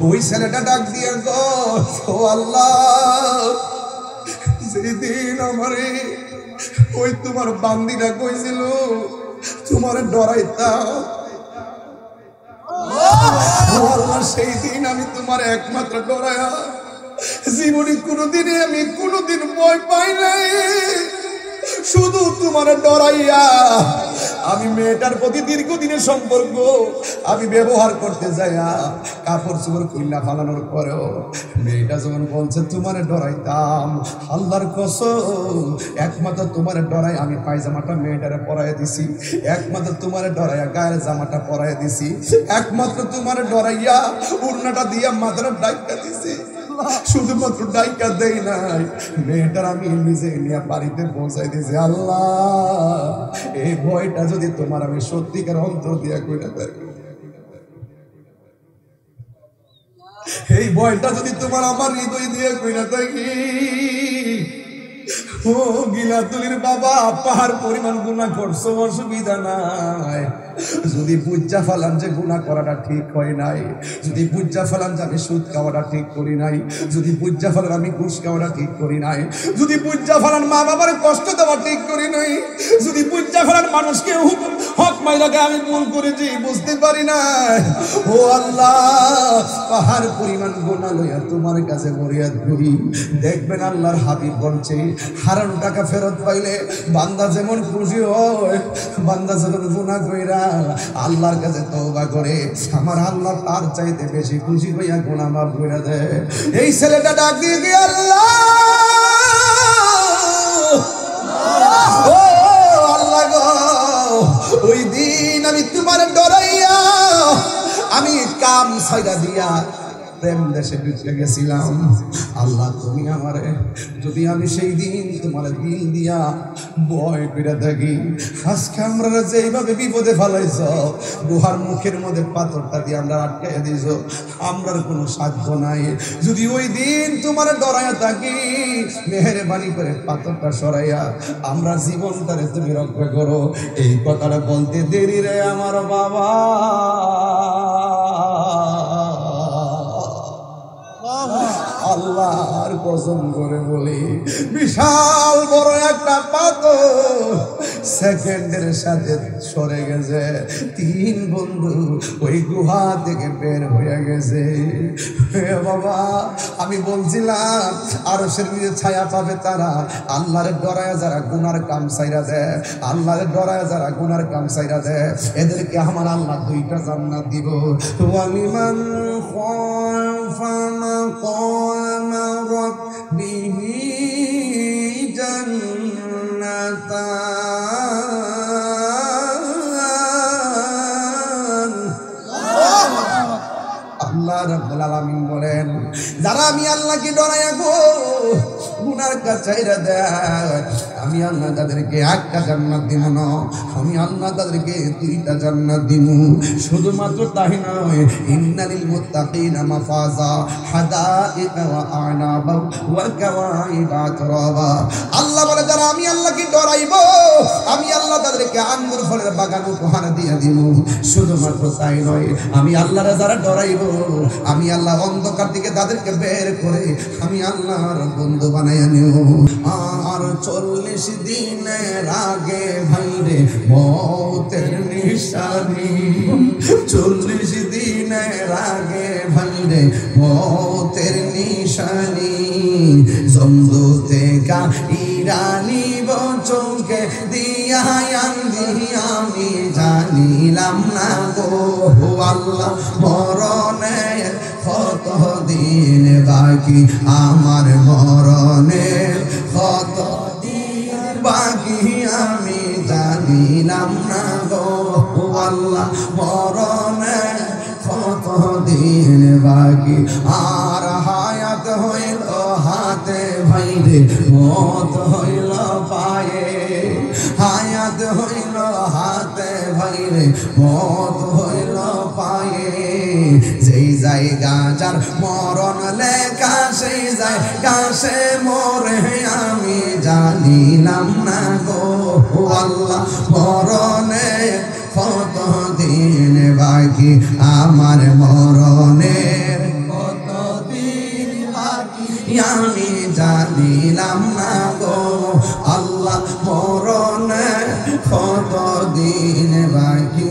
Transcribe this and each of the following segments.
ওই ছেলেটা ডাক দিয়ে গো, ও আল্লাহ, যেদিন আমারে ওই তোমার বান্দিরা কইছিল তোমার ডরাইতাম, সেই দিন আমি তোমার একমাত্র ডরায়া জীবনে কোনোদিনে আমি কোনোদিন ভয় পাই নাই। শুধু তোমার ডরাইয়া আমি মেয়েটার প্রতি দীর্ঘদিনের সম্পর্ক আমি ব্যবহার করতে যাইয়া কাপড় চোপড় খুলনা ফালানোর পরেও মেয়েটা যখন বলছে তোমার ডরাইতাম, আল্লাহর কসম একমাত্র তোমার ডরাই আমি পায়জামাটা মেয়েটারে পরাইয়া দিছি, একমাত্র তোমার ডরাইয়া গায়ের জামাটা পরাইয়া দিছি, একমাত্র তোমার ডরাইয়া উড়নাটা দিয়া মাথাটা ডাইকা দিছি। শুধুমাত্র ডাইকা দেই নাই, মেয়েটার আমি নিজে নিয়ে বাড়িতে পৌঁছাই দিয়েছি। আল্লাহ, এই ভয়টা যদি তোমার আমি সত্যিকার অন্তর দিয়া কইরা থাকি, এই ভয়টা যদি তোমার আমার হৃদয় দিয়ে কইরা থাকি, ও গিলাতুলির বাবা, পাহাড় পরিমাণ গুনাহ করছো, অসুবিধা নাই। যদি বুঝা ফেলাম যে গুনাহ করাটা ঠিক হয় নাই, যদি বুঝা ফেলাম যে আমি সুদ খাওয়াটা ঠিক করি নাই, যদি বুঝা ফেলাম আমি ঘুষ খাওয়াটা ঠিক করি নাই, যদি বুঝা ফেলাম মা বাবার কষ্ট দেওয়া ঠিক করি নাই, যদি বুঝা ফেলাম মানুষকে হক মাইরাকে আমি ভুল করেছি বুঝতে পারি না, ও আল্লাহ, পাহাড় পরিমাণ গুনাহ লইয়া তোমার কাছে ফরিয়াদ করি। দেখবেন আল্লাহর হাবিব বলছে, হারানো টাকা ফেরত পাইলে বান্দা যেমন খুশি হয়, বান্দা যখন গুনাহ কইরা আল্লাহর কাছে তওবা করে, আমার আল্লাহ তার চাইতে বেশি খুশি হইয়া গুনাহ মাফ করে দেয়। এই ছেলেটা ডাক দিয়ে কি, আল্লাহ, ও আল্লাহ গো, ওই দিন আমি তোমার ডরাইয়া আমি কাম ছাইড়া দিয়া প্রেম দেশে ঢুকে গেছিলাম। আল্লাহ, তুমি আমারে যদি আমি সেই দিন তোমার দিল দিয়া ভয় করে থাকি, আজকে আমরা যেইভাবে বিপদে ফেলাইছ, গুহার মুখের মধ্যে পাথরটা দিয়ে আমরা আটকাইয়া দিয়েছ, আমরার কোনো সাধ্য নাই। যদি ওই দিন তোমার ডরাইয়া থাকি, মেহেরবানি করে পাথরটা সরাইয়া আমরা জীবনটারে তুমি রক্ষা করো। এই কথাটা বলতে দেরি রে আমার বাবা, আল্লাহর কসম করে বলি, বিশাল বড় একটা পাথর সেকেন্ডের সাথে সরে গেছে। তিন বন্ধু ওই গুহা থেকে বের হয়ে গেছে। বাবা, আমি বলছিলাম আরশের নিচে ছায়া পাবে তারা আল্লাহর ডরায় যারা গুনার কাম ছাইরা দেয়, আল্লাহর ডরায় যারা গুনার কাম ছাইরা দেয়, এদেরকে আমার আল্লাহ দুইটা জান্নাত দিব। ওয়ালিমান খাফা মাকামা রাব্বিহি জান্নাতান। আল্লাহ রাব্বুল আলামিন বলেন, যারা আমি আল্লাহকে ডরায়া গো গুনার কাজ ছাইরা দেয়, আমি আল্লাহ তাদেরকে একটা জান্নাত দিব না, আমি আল্লাহ তাদেরকে দুইটা জান্নাত দিব। শুধুমাত্র তাই নয়, ইন্নালিল মুত্তাকিনা মাফাজা হাদাইকা ওয়া আনাবা ওয়া কাওয়াইবা আতরাবা। আল্লাহ বলে, যারা আমি আল্লাহকে ডরাইব, আমি আল্লাহ তাদেরকে আঙ্গুর ফলের বাগান উপহার দিয়ে দিব। শুধুমাত্র তাই নয়, আমি আল্লাহরে যারা ডরাইব, আমি আল্লাহ অন্ধকার থেকে তাদেরকে বের করে আমি আল্লাহর বন্ধু বানাইয়া নিব। আর 40 দিনের আগে ভাইরে মৌতের নিশানি, 40 দিনের আগে ভাইরে মৌতের নিশানি, জমদূতে ইরানি চোখে দিয়া আমি জানিলাম না গো আল্লাহ, মরণের কত দিন বাকি, আমার মরণের কত দিন বাকি, আমি জানিলাম না গো আল্লাহ, মরণের কত দিন বাকি। আর হায়াত হইল হাতে ভাইরে, মত হইল পায়ে, হায়াত হইল হাতে ভাইরে, মত হইল পায়ে। যেই জায়গা যার মরণ লেখা, সেই জায়গা সে মরে আমি জানিলাম না গো আল্লাহ, মরণের কত দিন বাকি, আমার মরণের আমি জানিলাম না গো আল্লাহ মরণে কতদিন বাকি।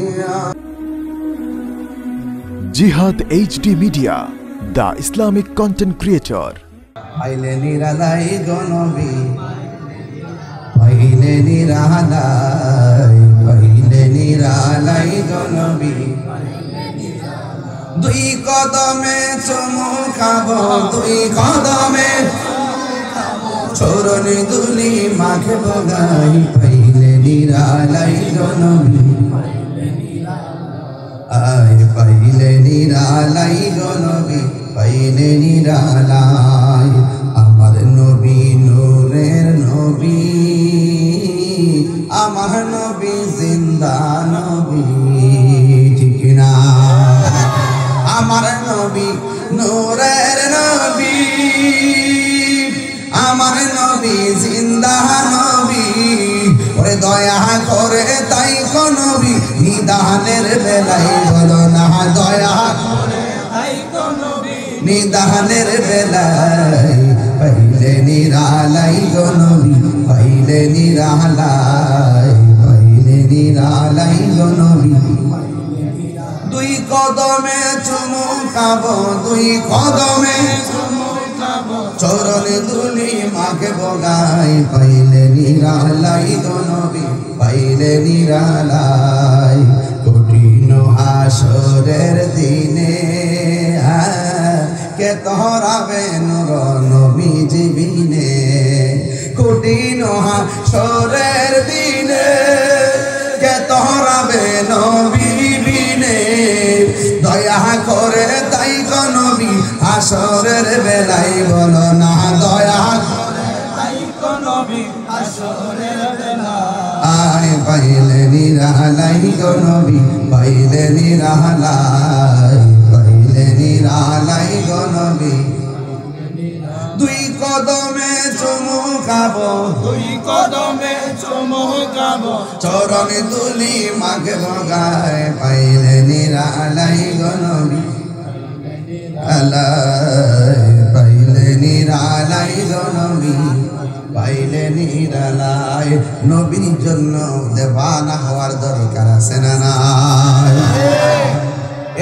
জিহাদ HD media, the Islamic content creator. পাইলে নিরালাই গো নবী, পাইলে নিরালাই, পাইলে নিরালাই গো নবী। দুই কদমে চুমু খাবো, দুই কদমে চরণ দুলি মাখে বগাই। পাইলে নিরালাই গো নবী, আয় পাইলে নিরালাই গো নবী, পাইলে নিরালাই। আমার নবী নূরের নবী, আমার নবী জিন্দা নবী, ঠিক না? আমার নবী নূরের নবী, আমার নবী জিন্দা নবী। ওরে দয়া করে তাই কো নবী, নিদানের বেলায় বলো না দয়া করে তাই কো নবী, নিদানের বেলায়। পাইলে নিরালাই গো নবী, পাইলে নিরালাই, পাইলে নিরালাই গো নবী। দুই কদমে চুমু খাবো, দুই কদমে চরণ দুলি মাকে বগাই। পাইলে নিরালাই গো নবী, পাইলে নিরালাই। কঠিন হাসরের দিনে কে তোরাবে নূর নবী জীবিনে। কঠিন হাসরের দিনে কে তোরাবে নবী বিনে। দয়া করে তাই গো নবী হাসরের বেলায় বলো না দয়া করে তাই গো নবী হাসরের বেলায়। আয় পাইলে নিরালাই গো নবী, পাইলে নিরালাই, পাইলে নিরালাই গো নবী। দুই কদমে চুমু খাবো, দুই কদমে চুমু খাবো চরণ দুলি মাকে বগায়। পাইলে নিরালাই গো নবী, আলাই পাইলে নিরালাই গো নবী, পাইলে নিরালাই। নবীর জন্য দেওয়ানা হওয়ার দরকার আছে না নাই?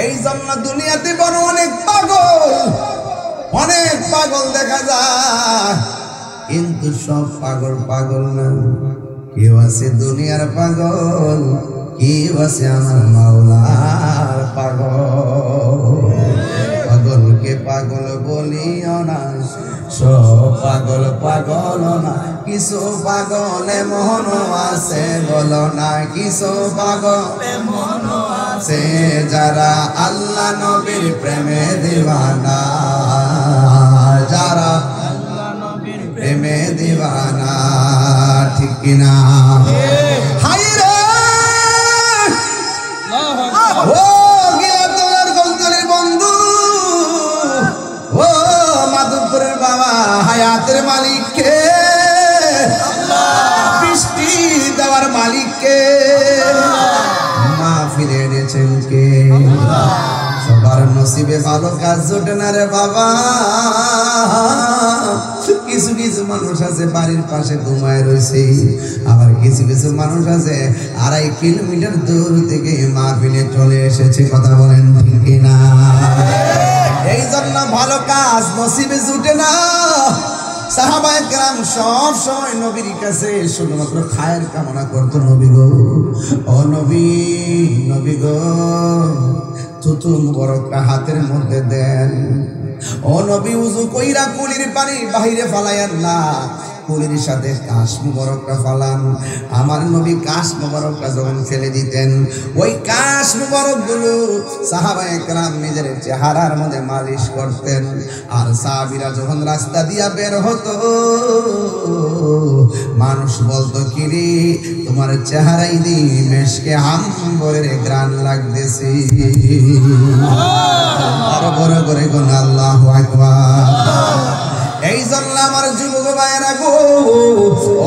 এই জন্য দুনিয়াতে বড় অনেক পাগল, অনেক পাগল দেখা যায়, কিন্তু সব পাগল পাগল না। কেউ আছে দুনিয়ার পাগল, কেউ আছে আমার মাওলার পাগল। পাগলকে পাগল বলিও না, সব পাগল পাগল না। কিছু পাগল মন আছে বলো না, কিছু পাগল মন আছে যারা আল্লাহ নবীর প্রেমে দিওয়ানা, যারা আল্লাহ নবীর প্রেমে দিওয়ানা, ঠিক কিনা? হাই রে ও গিলাতলার গঞ্জলির বন্ধু, ও মাধবপুরের বাবা হায়াতের মালিককে, বৃষ্টি দেওয়ার মালিককে, মাহফিলে এনেছেন কে? সবার নসিবে ভালো কাজ জোটে না রে বাবা। কিছু কিছু মানুষ আছে বাড়ির পাশে ঘুমায় রয়েছে, আবার কিছু কিছু মানুষ আছে 2.5 কিলোমিটার দূর থেকে মাহফিলে চলে এসেছে। কথা বলেন ঠিক না? এই জন্য ভালো কাজ নসিবে জুটে না। সাহাবায়ে কেরাম সব সময় নবীর কাছে শুধুমাত্র খায়ের কামনা করতো। নবী গো, ও নবী, নবী গো থুতু মুবারকটা হাতের মধ্যে দেন। ও নবী উযু কইরা কুলির পানি বাহিরে ফালাইয়েন না, কুলির সাথে কাশ মুবারকটা ফালান। আমার নবী কাশ মুবারকটা যখন ফেলে দিতেন, ওই কাশ মুবারক গুলো সাহাবায়ে কেরাম নিজের চেহারার মধ্যে মালিশ করতেন। আর সাহাবীরা যখন রাস্তা দিয়া বের হতো, মানুষ বলতো কি রে তোমার চেহারাই দি মেশকে আম্বরের ঘ্রাণ লাগতেছে। আরো বড় করে কোন আল্লাহু আকবার। এই জন্য আমার যুবক ভাইয়েরা গো,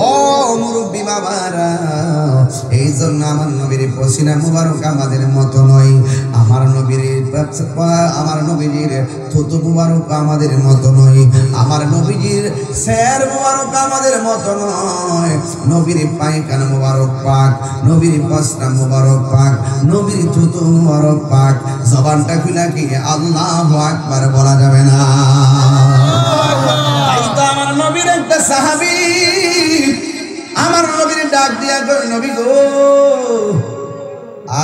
ও মুরব্বী বাবারা, এই জন্য আমার নবীর পসিনা মুবারক আমাদের মতো নয়। আমার নবীর আমার নবীজির থুতু মুবারক আমাদের মতো নয়, আমার নবীজির স্যার মুবারক আমাদের মতো নয়। নবীর পায়খানা মুবারক পাক, নবীর পাসনা মুবারক পাক, নবীর থুতু মুবারক পাক। জবানটা খুলে কি আল্লাহু আকবার বলা যাবে না? তাই তো আমার নবীর একটা সাহাবী আমার নবীর ডাক দিয়া কই, নবী গো।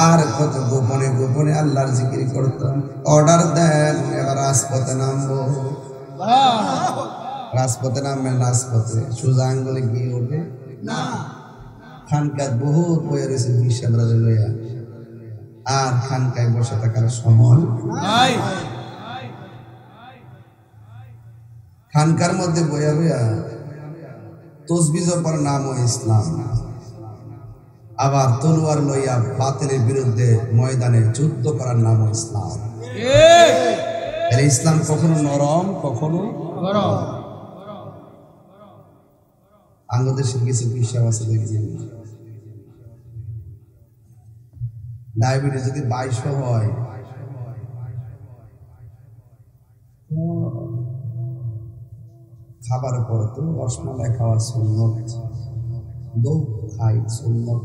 আর কত গোপনে গোপনে আল্লাহর জিকির করতাম। অর্ডার দেন এবার রাজপথে নামবো। রাজপথে নামবে, রাজপথে সোজা আঙ্গুলে গিয়ে ওঠে না। খানকায় বহুত বয়ে রয়েছে হিসাবরা লইয়া, আর খানকায় বসে থাকার সময় নাই। খানকার মধ্যে বইয়া বইয়া তসবিহ পর নাম ও ইসলাম, আবার তলোয়ার লইয়া বাতিলের বিরুদ্ধে ময়দানে যুদ্ধ করার নাম ইসলাম। ইসলাম কখনো নরম কখনো গরম। বাংলাদেশের কিছু বিশ্বাস আছে দেখছেন, ডায়াবেটিস যদি 2200 হয়, খাবার পর তো রসমালাই খাওয়া সুন্নত, দই খাই সুন্নত,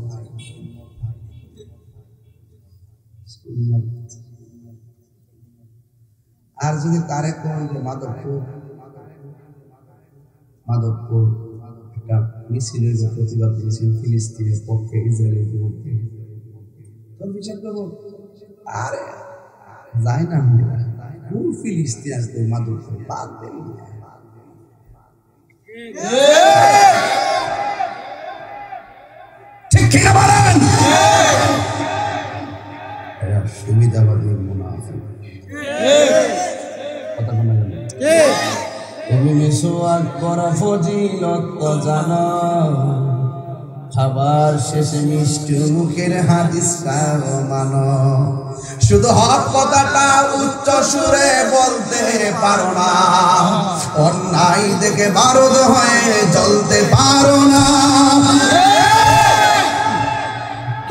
আর যদি তারে কোন যে মাদকপুর একটা মিছিলের যে প্রতিবাদ মিছিল ফিলিস্তিনের পক্ষে, ইসরায়েলের বিরুদ্ধে, তোর বিচার করবো। আরে যায় না, কোন ফিলিস্তিন আসবে মাদকপুর বাদ দেন। ঠিক কিনা বলেন? সুবিধাবাদী মুনাফিক। কথা বলা গেল তুমি মিসওয়াক করা ফজিলত তো জানো, খাবার শেষে মিষ্টি মুখের হাদিসটাও মানো। শুধু হক কথাটা উচ্চ সুরে বলতে পারো না, অন্যায় দেখে বারুদ হয়ে জ্বলতে পারো না।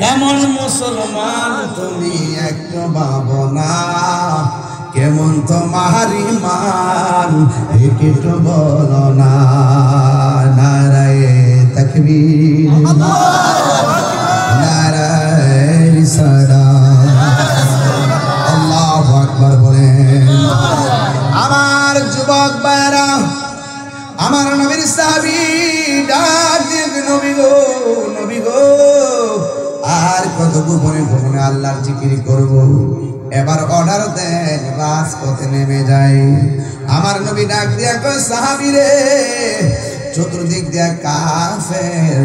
কেমন মুসলমান তুমি একটু ভাবো না, কেমন তোমার ঈমান একটু বলো না। নারায়ে তাকবীর, নারায়ে রিসালাত, আল্লাহু আকবার বলেন। আমার যুবক ভাইরা, আমার নবীর সাহাবী ডাক দিয়ে নবী গো, নবী গো, আর কত গোপনে গোপনে আল্লাহর জিকির করব। এবার অর্ডার দেন, রাজপথে নেমে যাই। আমার নবী ডাক দিয়া কয়, সাহাবী রে, চতুর্দিক দিয়া কাফের,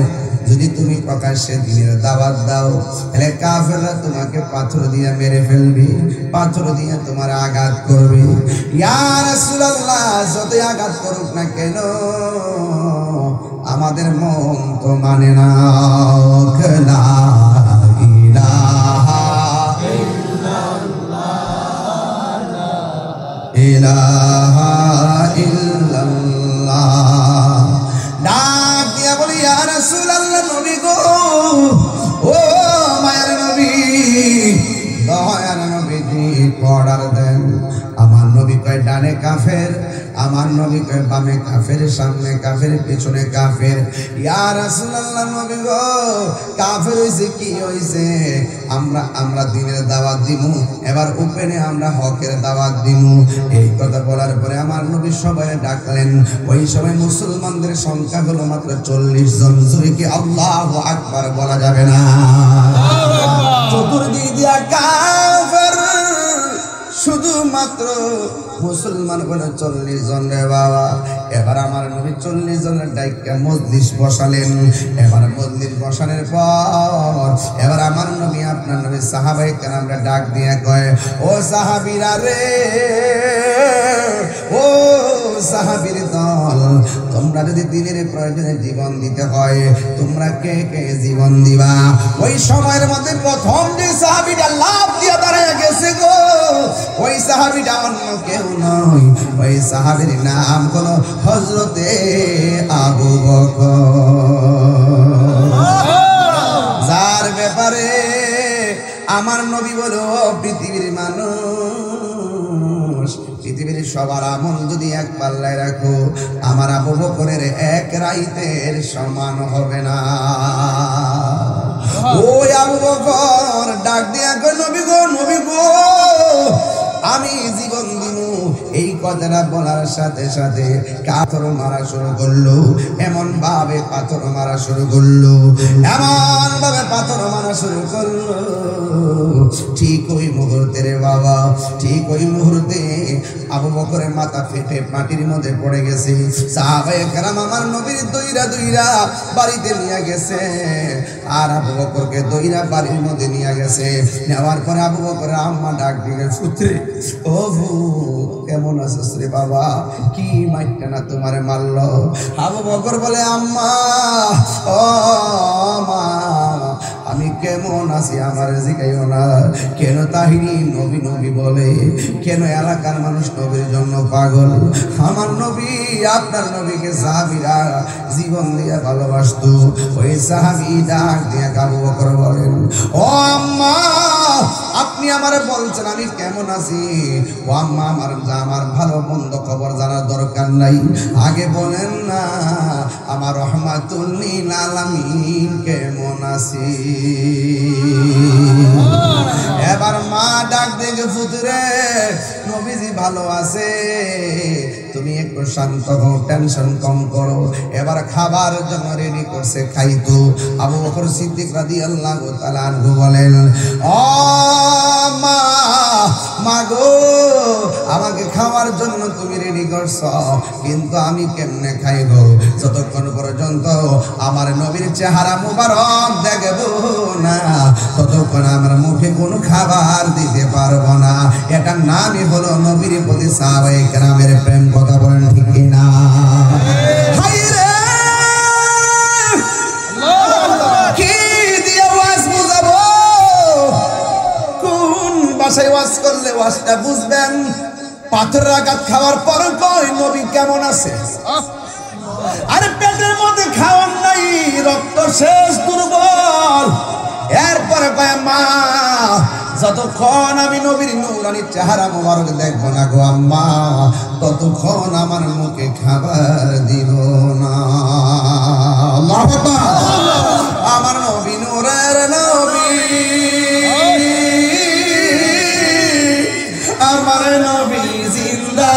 যদি তুমি প্রকাশ্যে দিনের দাওয়াত দাও তাহলে কাফেররা তোমাকে পাথর দিয়ে মেরে ফেলবে, পাথর দিয়ে তোমার আঘাত করবে। ইয়া রাসূলুল্লাহ, যতই আঘাত করুক না কেন আমাদের মন তো মানে না। লা ইলাহা ইলাহা ইল্লাল্লাহ। ডাক দিয়া বলি, ইয়া রাসূলুল্লাহ, নবী গো, ও মায়ের নবী, দয়ার নবীজি অর্ডার দেন। আমার নবী কয় ডানে কাফের, আমার নবী কয় বামে কাফের, সামনে কাফের, পেছনে কাফের। ইয়া রাসূলুল্লাহ, নবী গো, কাফের হইছে কি হইছে? আমরা দিনের দাওয়াত দিমু, এবার ওপেনে আমরা হকের দাওয়াত দিমু। এই কথা বলার পরে আমার নবী সবাই ডাকলেন। ওই সময় মুসলমানদের সংখ্যা হলো মাত্র 40 জন। জোরে কি আল্লাহু আকবার বলা যাবে না? চতুর্দিক দিয়া কাফের, শুধুমাত্র মুসলমান বলে 40 জন রে বাবা। এবার আমার নবী 40 জনের ডাইকা মজলিস বসালেন। এবার মজলিস বসানোর পর এবার আমার নবী, আপনার নবী সাহাবায়ে কেরামরা ডাক দিয়ে কয়, ও সাহাবীরা রে, ও সাহাবীর দল, তোমরা যদি দিনের প্রয়োজনে জীবন দিতে হয় তোমরা কে কে জীবন দিবা? ওই সময়ের মধ্যে প্রথম যে সাহাবীটা লাভ দিয়ে দাঁড়িয়ে গেছে গো, ওই সাহাবীটা অন্য কেউ নয়, ওই সাহাবীর নাম হলো হযরতে আবু বকর, যার ব্যাপারে আমার নবী বলো, পৃথিবীর মানুষ সবার আমল যদি এক পাল্লায় রাখো, আমার আবু বকরের এক রাইতের সমান হবে না। ওই আবু বকর ডাক দিয়া কই, নবী গো, নবী গো, আমি জীবন দিব। এই কথাটা বলার সাথে সাথে পাথর মারা শুরু করলো, এমন ভাবে পাথর মারা শুরু করলো, এমন ভাবে পাথর মারা শুরু করলো। ঠিক ওই মুহূর্তে রে বাবা, ঠিক ওই মুহূর্তে আবু বকরের মাথা ফেটে মাটির মধ্যে পড়ে গেছে। সাহাবায়ে কেরাম আমার নবীর দইরা দইরা বাড়িতে নিয়ে গেছে, আর আবু বকরকে দইরা বাড়ির মধ্যে নিয়ে গেছে। নেওয়ার পরে আবু বকরের আম্মা ডাক দিয়ে, পুত্রে, ও ভূত, কেমন আছিস রে বাবা? কি মাইরটা না তোমারে মারলো? আবু বকর বলে, আম্মা, ও মা, আমি কেমন আছি আমার জিগাইও না। কেন তাহিনী নবী নবী বলে? কেন এলাকার মানুষ নবীর জন্য পাগল? আমার নবী, আপনার নবীকে সাহাবীরা জীবন দিয়ে ভালোবাসতো। ওই সাহাবী ডাক দিয়ে আবু বকর বলেন, ও আম্মা, আপনি আমারে বলছেন আমি কেমন আছি? ও আম্মা, আমার ভালো মন্দ খবর জানার দরকার নাই, আগে বলেন না আমার রহমাতুল লিল আলামিন কেমন আছি। এবার মা ডাক দিয়ে, পুত্রে, নবীজি ভালো আছে, তুমি একটু শান্ত হও, টেনশন কম করো। এবার খাবার জন্য রেডি করছে, খাইতো। আবু বকর সিদ্দিক রাদিয়াল্লাহু তাআলা আনহু বলেন, ও মা, মাগো, আমাকে খাওয়ার জন্য তুমি রেডি করছো, কিন্তু আমি কেমনে খাইব? যতক্ষণ পর্যন্ত আমার নবীর চেহারা মুবারক দেখব না, ততক্ষণ আমার মুখে কোনো খাবার দিতে পারবো না। এটার নামই হলো নবীর প্রতি সাহাবায়ে কেরামের প্রেম। কথা বলেন ঠিক কিনা? কি দিয়ে ওয়াজ বুঝাবো? কোন ভাষায় ওয়াজ করলে ওয়াজটা বুঝবেন? পাথর আঘাত খাওয়ার পর কই নবী কেমন আছে? আরে পেটের মধ্যে খাওয়ার নাই, রক্ত শেষ, দুর্বল। এরপরে কয়, মা, যতক্ষণ আমি নবীর নূরানি চেহারা মোবারক দেখব না গো আম্মা, ততক্ষণ আমার মুখে খাবার দিব না। আল্লাহু আকবার। আমার নবী নূরের নবী, আমার নবী জিন্দা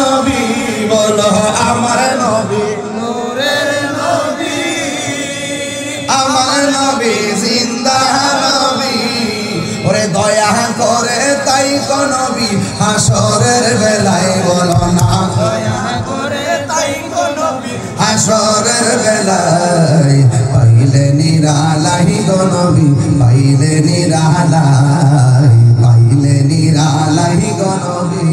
নবী, বলো আমার নবী নূরের নবী, আমার নবী জিন্দা নবী। ওরে দয়া করে তাই গো নবী হাসরের বেলায়, বলো না, দয়া করে তাই গো নবী হাসরের বেলায়, পাইলে নিরালাই গো নবী, পাইলে নিরালাই, পাইলে নিরালাই গো নবী,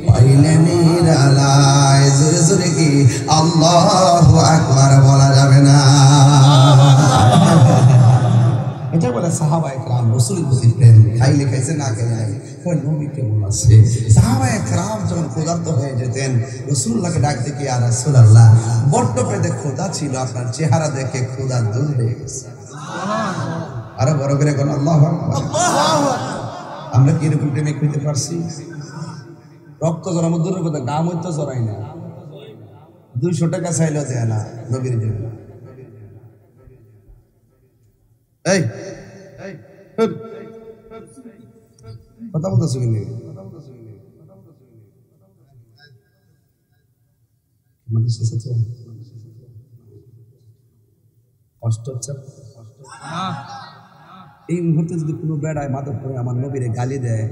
পাইলে নিরালাই। জোরে জোরে কি আল্লাহু আকবার বলা যাবে না? এটা বলে সাহাবায়ে কেরাম রাসূলের প্রতি প্রেম। খাইলে খাইছে, না খাইলে নাই, কই নবী কেমন আছে? সাহাবায়ে কেরাম যখন ক্ষুধার্ত হয়ে যেতেন, রাসূলুল্লাহকে ডাক দিয়ে, ইয়া রাসূলুল্লাহ, বড্ড পেটে ক্ষুধা ছিল, আপনার চেহারা দেখে ক্ষুধা দূর হয়ে গেছে। সুবহানাল্লাহ। আরো বড় করে বলেন আল্লাহু আকবার। আমরা কি এরকম প্রেমে খেতে পারছি? রক্ত জড়ানো দূরের কথা, গাম হইতে জড়াই না। 200 টাকা চাইলেও যায় না নবীর জন্য। এই কথা বলতেছো কিন্তু কষ্ট হচ্ছে। এই মুহূর্তে যদি কোনো বেড়ায় মাদক করে আমার নবীরে গালি দেয়,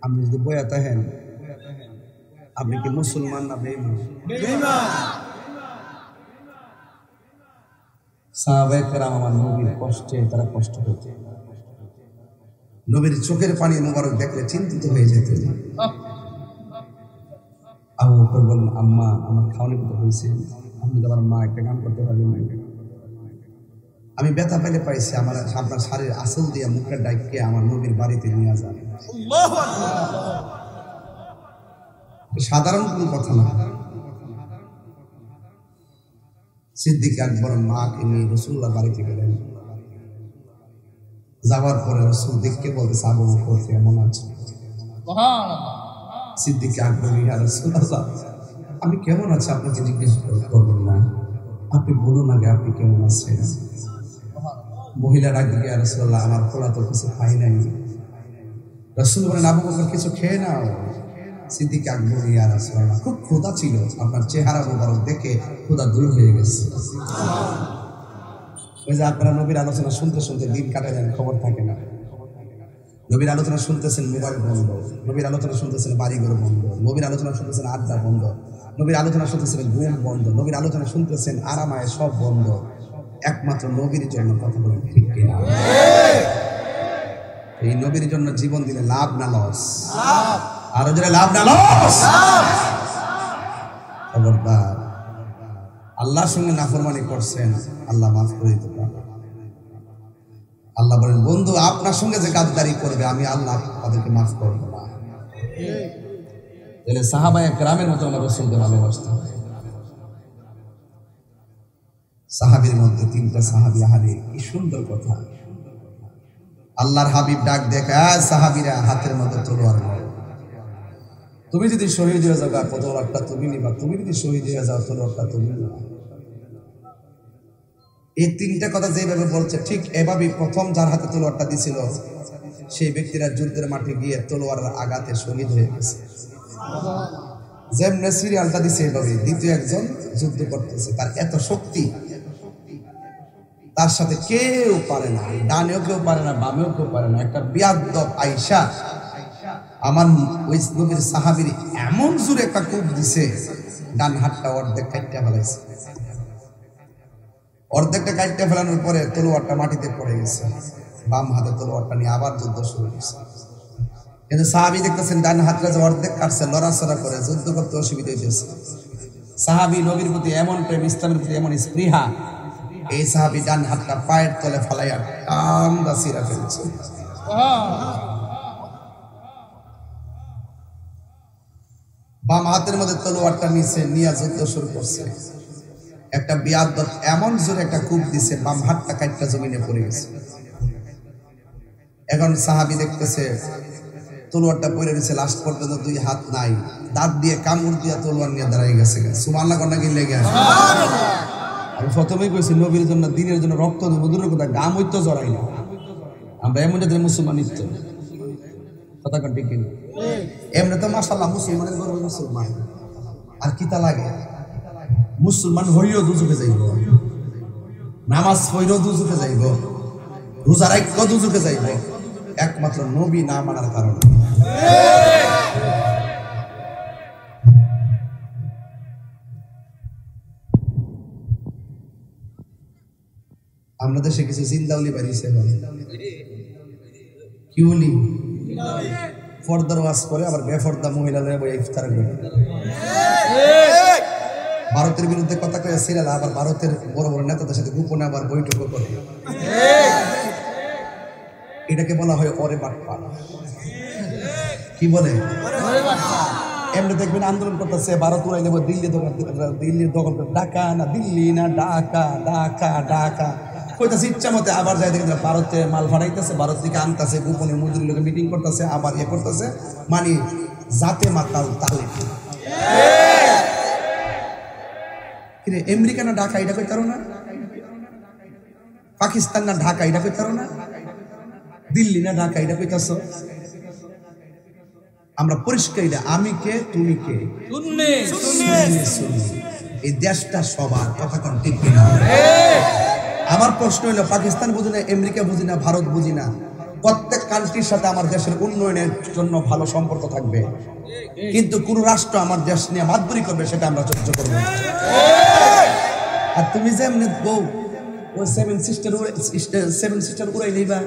আপনি যদি বয়া থাকেন, আপনি কি মুসলমান না বেঈমান? সাহাবায়ে কেরাম আমার নবীর কষ্টে তারা কষ্ট হতো, নবীর চোখের পানি মুবারক দেখলে চিন্তিত হয়ে যেত। আবু বকর বললেন, আম্মা, আমার খাওয়ানি কথা হয়েছে, আপনি তো আমার মা, একটা কাম করতে পারবেন না? আমি ব্যথা পেলে পাইছি, আমার আপনার শাড়ির আসল দিয়ে মুখটা ডাইকে আমার নবীর বাড়িতে নিয়ে যান। সাধারণ কোনো কথা না। সিদ্দিক আকবর মাকে নিয়ে রাসূলুল্লাহ বাড়িতে গেলেন। যাওয়ার পরে রাসূল দেখকে বলতেছে, আবু বকর কেমন আছে? সিদ্দিক আকবর, ইয়া রাসূলুল্লাহ আমি কেমন আছি আপনাকে জিজ্ঞেস করবেন না, আপনি বলুন আগে আপনি কেমন আছেন। মহিলা ডাক দিয়ে, ইয়া রাসূলুল্লাহ আমার খোলা তো কিছু খাই নাই। রাসূল বলেন, আবু বকর কিছু খেয়ে নাও। সিদ্দিক আকবর, ইয়া রাসূলুল্লাহ খুব ক্ষুধা ছিল, আপনার চেহারা মোবারক দেখে ক্ষুধা দূর হয়ে গেছে। ওই যে আপনারা নবীর আলোচনা শুনতে শুনতে দিন কাটে দেন, খবর থাকে না। নবীর আলোচনা শুনতেছেন, মোবাইল বন্ধ। নবীর আলোচনা শুনতেছেন, বাড়িঘর বন্ধ। নবীর আলোচনা শুনতেছেন, আড্ডা বন্ধ। নবীর আলোচনা শুনতেছেন, ঘুম বন্ধ। নবীর আলোচনা শুনতেছেন, আরামায় সব বন্ধ, একমাত্র নবীর জন্য। কথা বলেন ঠিক কিনা? এই নবীর জন্য জীবন দিলে লাভ না লস? আরো জোরে লাভ না লস? খবরদার, আল্লাহর সঙ্গে নাফরমানি করছেন, আল্লাহ মাফ করে দিতে পারবেন। আল্লাহ বলেন, বন্ধু আপনার সঙ্গে যে গাদ্দারি করবে আমি আল্লাহ তাদেরকে মাফ করব না। তাহলে সাহাবায়ে কেরামের মতো আমরা রাসূলকে ভালোবাসতে হবে। সাহাবীর মধ্যে 3টা সাহাবী, আহারে কি সুন্দর কথা। আল্লাহর হাবিব ডাক দেখা, সাহাবীরা হাতের মধ্যে তলোয়ার নাও। তুমি যদি শহীদ হয়ে যাও তলোয়ারটা তুমি নিবা, তুমি যদি শহীদ হয়ে যাও তলোয়ারটা তুমি নিবা। এই 3টা কথা যেভাবে বলছে ঠিক এভাবেই প্রথম যার হাতে তলোয়ারটা দিছিল সেই ব্যক্তিরা যুদ্ধের মাঠে গিয়ে তলোয়ারের আঘাতে শহীদ হয়ে গেছে। যেমনে সিরিয়ালটা দিছে এভাবে দ্বিতীয় একজন যুদ্ধ করতেছে, তার এত শক্তি তার সাথে কেউ পারে না, ডানেও কেউ পারে না, বামেও কেউ পারে না। একটা বিয়াদব আয়েশা আমার ওই নবীর সাহাবীর এমন জোরে একটা কোপ দিছে, ডান হাতটা অর্ধেক কাটতে ফেলাইছে। অর্ধেকটা কাটতে ফেলানোর পরে তলোয়ারটা মাটিতে পড়ে গেছে। বাম হাতে তলোয়ারটা নিয়ে আবার যুদ্ধ শুরু হয়েছে। কিন্তু সাহাবী দেখতেছেন ডান হাতটা যে অর্ধেক কাটছে, লড়াচড়া করে যুদ্ধ করতে অসুবিধা হয়েছে। সাহাবী নবীর প্রতি এমন প্রেম, ইসলামের প্রতি এমন স্পৃহা, এই সাহাবী ডান হাতটা পায়ের তলে ফালাইয়া টান্দা ছিঁড়া ফেলছে। বাম হাতের মধ্যে তলোয়ারটা নিচে নিয়ে যুদ্ধ শুরু করছে। একটা বিয়াদব এমন জোরে একটা কূপ দিছে, বাম হাতটা কাটটা জমিনে পড়ে গেছে। এখন সাহাবী দেখতেছে তলোয়ারটা পড়ে গেছে, লাস্ট পর্যন্ত 2 হাত নাই, দাঁত দিয়ে কামড় দিয়ে তলোয়ার নিয়ে দাঁড়াই গেছে। সুবহানাল্লাহ কন্যা কি লেগে আসে? আমি প্রথমেই কইছি নবীর জন্য, দিনের জন্য রক্ত দেব, দূরের কথা গাম হইতো জড়াই না। আমরা এমন যাদের মুসলমান নিত্য কথা কন ঠিক কিনা? এমনি তো মাশাআল্লাহ মুসলমানের গর্ব মুসলমান, আর কিতা লাগে? মুসলমান হইও দুজকে যাইব, নামাজ পড়িও দুজকে যাইব, রোজা রাখলেও দুজকে যাইব, একমাত্র নবী না মানার কারণে। আমরা দেশে কিছু জিন্দাউলি বাড়িয়েছে, কি বলি পর্দার ওয়াজ করে, আবার বেফর্দা মহিলাদের বই ইফতার করে। ভারতের বিরুদ্ধে কথা কয়ে সিরিয়াল, আবার ভারতের বড় বড় নেতাদের সাথে গোপনে আবার বৈঠক করে। এটাকে বলা হয় অরে বাটপার। কি বলে? এমনি দেখবেন আন্দোলন করতেছে, ভারত উড়াই নেব, দিল্লি দখল, দিল্লির দখল করে, ঢাকা না দিল্লি না ঢাকা, ঢাকা ঢাকা কইতাছে ইচ্ছা মতে। আবার যাই দেখেন ভারতে মাল ফাটাইতেছে, ভারত থেকে আনতেছে, গোপনে মজুরি লোকে মিটিং করতেছে, আবার ইয়ে করতেছে, মানে জাতে মাতাল তালে। আমেরিকা না ঢাকা এটা কইতারো না, পাকিস্তান না ঢাকা এটা কইতারো না, দিল্লি না ঢাকা এটা কইতাছ। আমরা পরিষ্কার, এটা আমি কে তুমি কে, এই দেশটা সবার। কথা কোন ঠিক কিনা? আমার প্রশ্ন হলো, পাকিস্তান বুঝি না, আমেরিকা বুঝি না, ভারত বুঝি না, প্রত্যেক কান্ট্রির সাথে আমার দেশের উন্নয়নের জন্য ভালো সম্পর্ক থাকবে, কিন্তু কোন রাষ্ট্র আমার দেশ নিয়ে মাতবরি করবে সেটা আমরা সহ্য করব না। আর তুমি যে এমনি বউ ওই সেভেন সিস্টার উড়াই লইবা,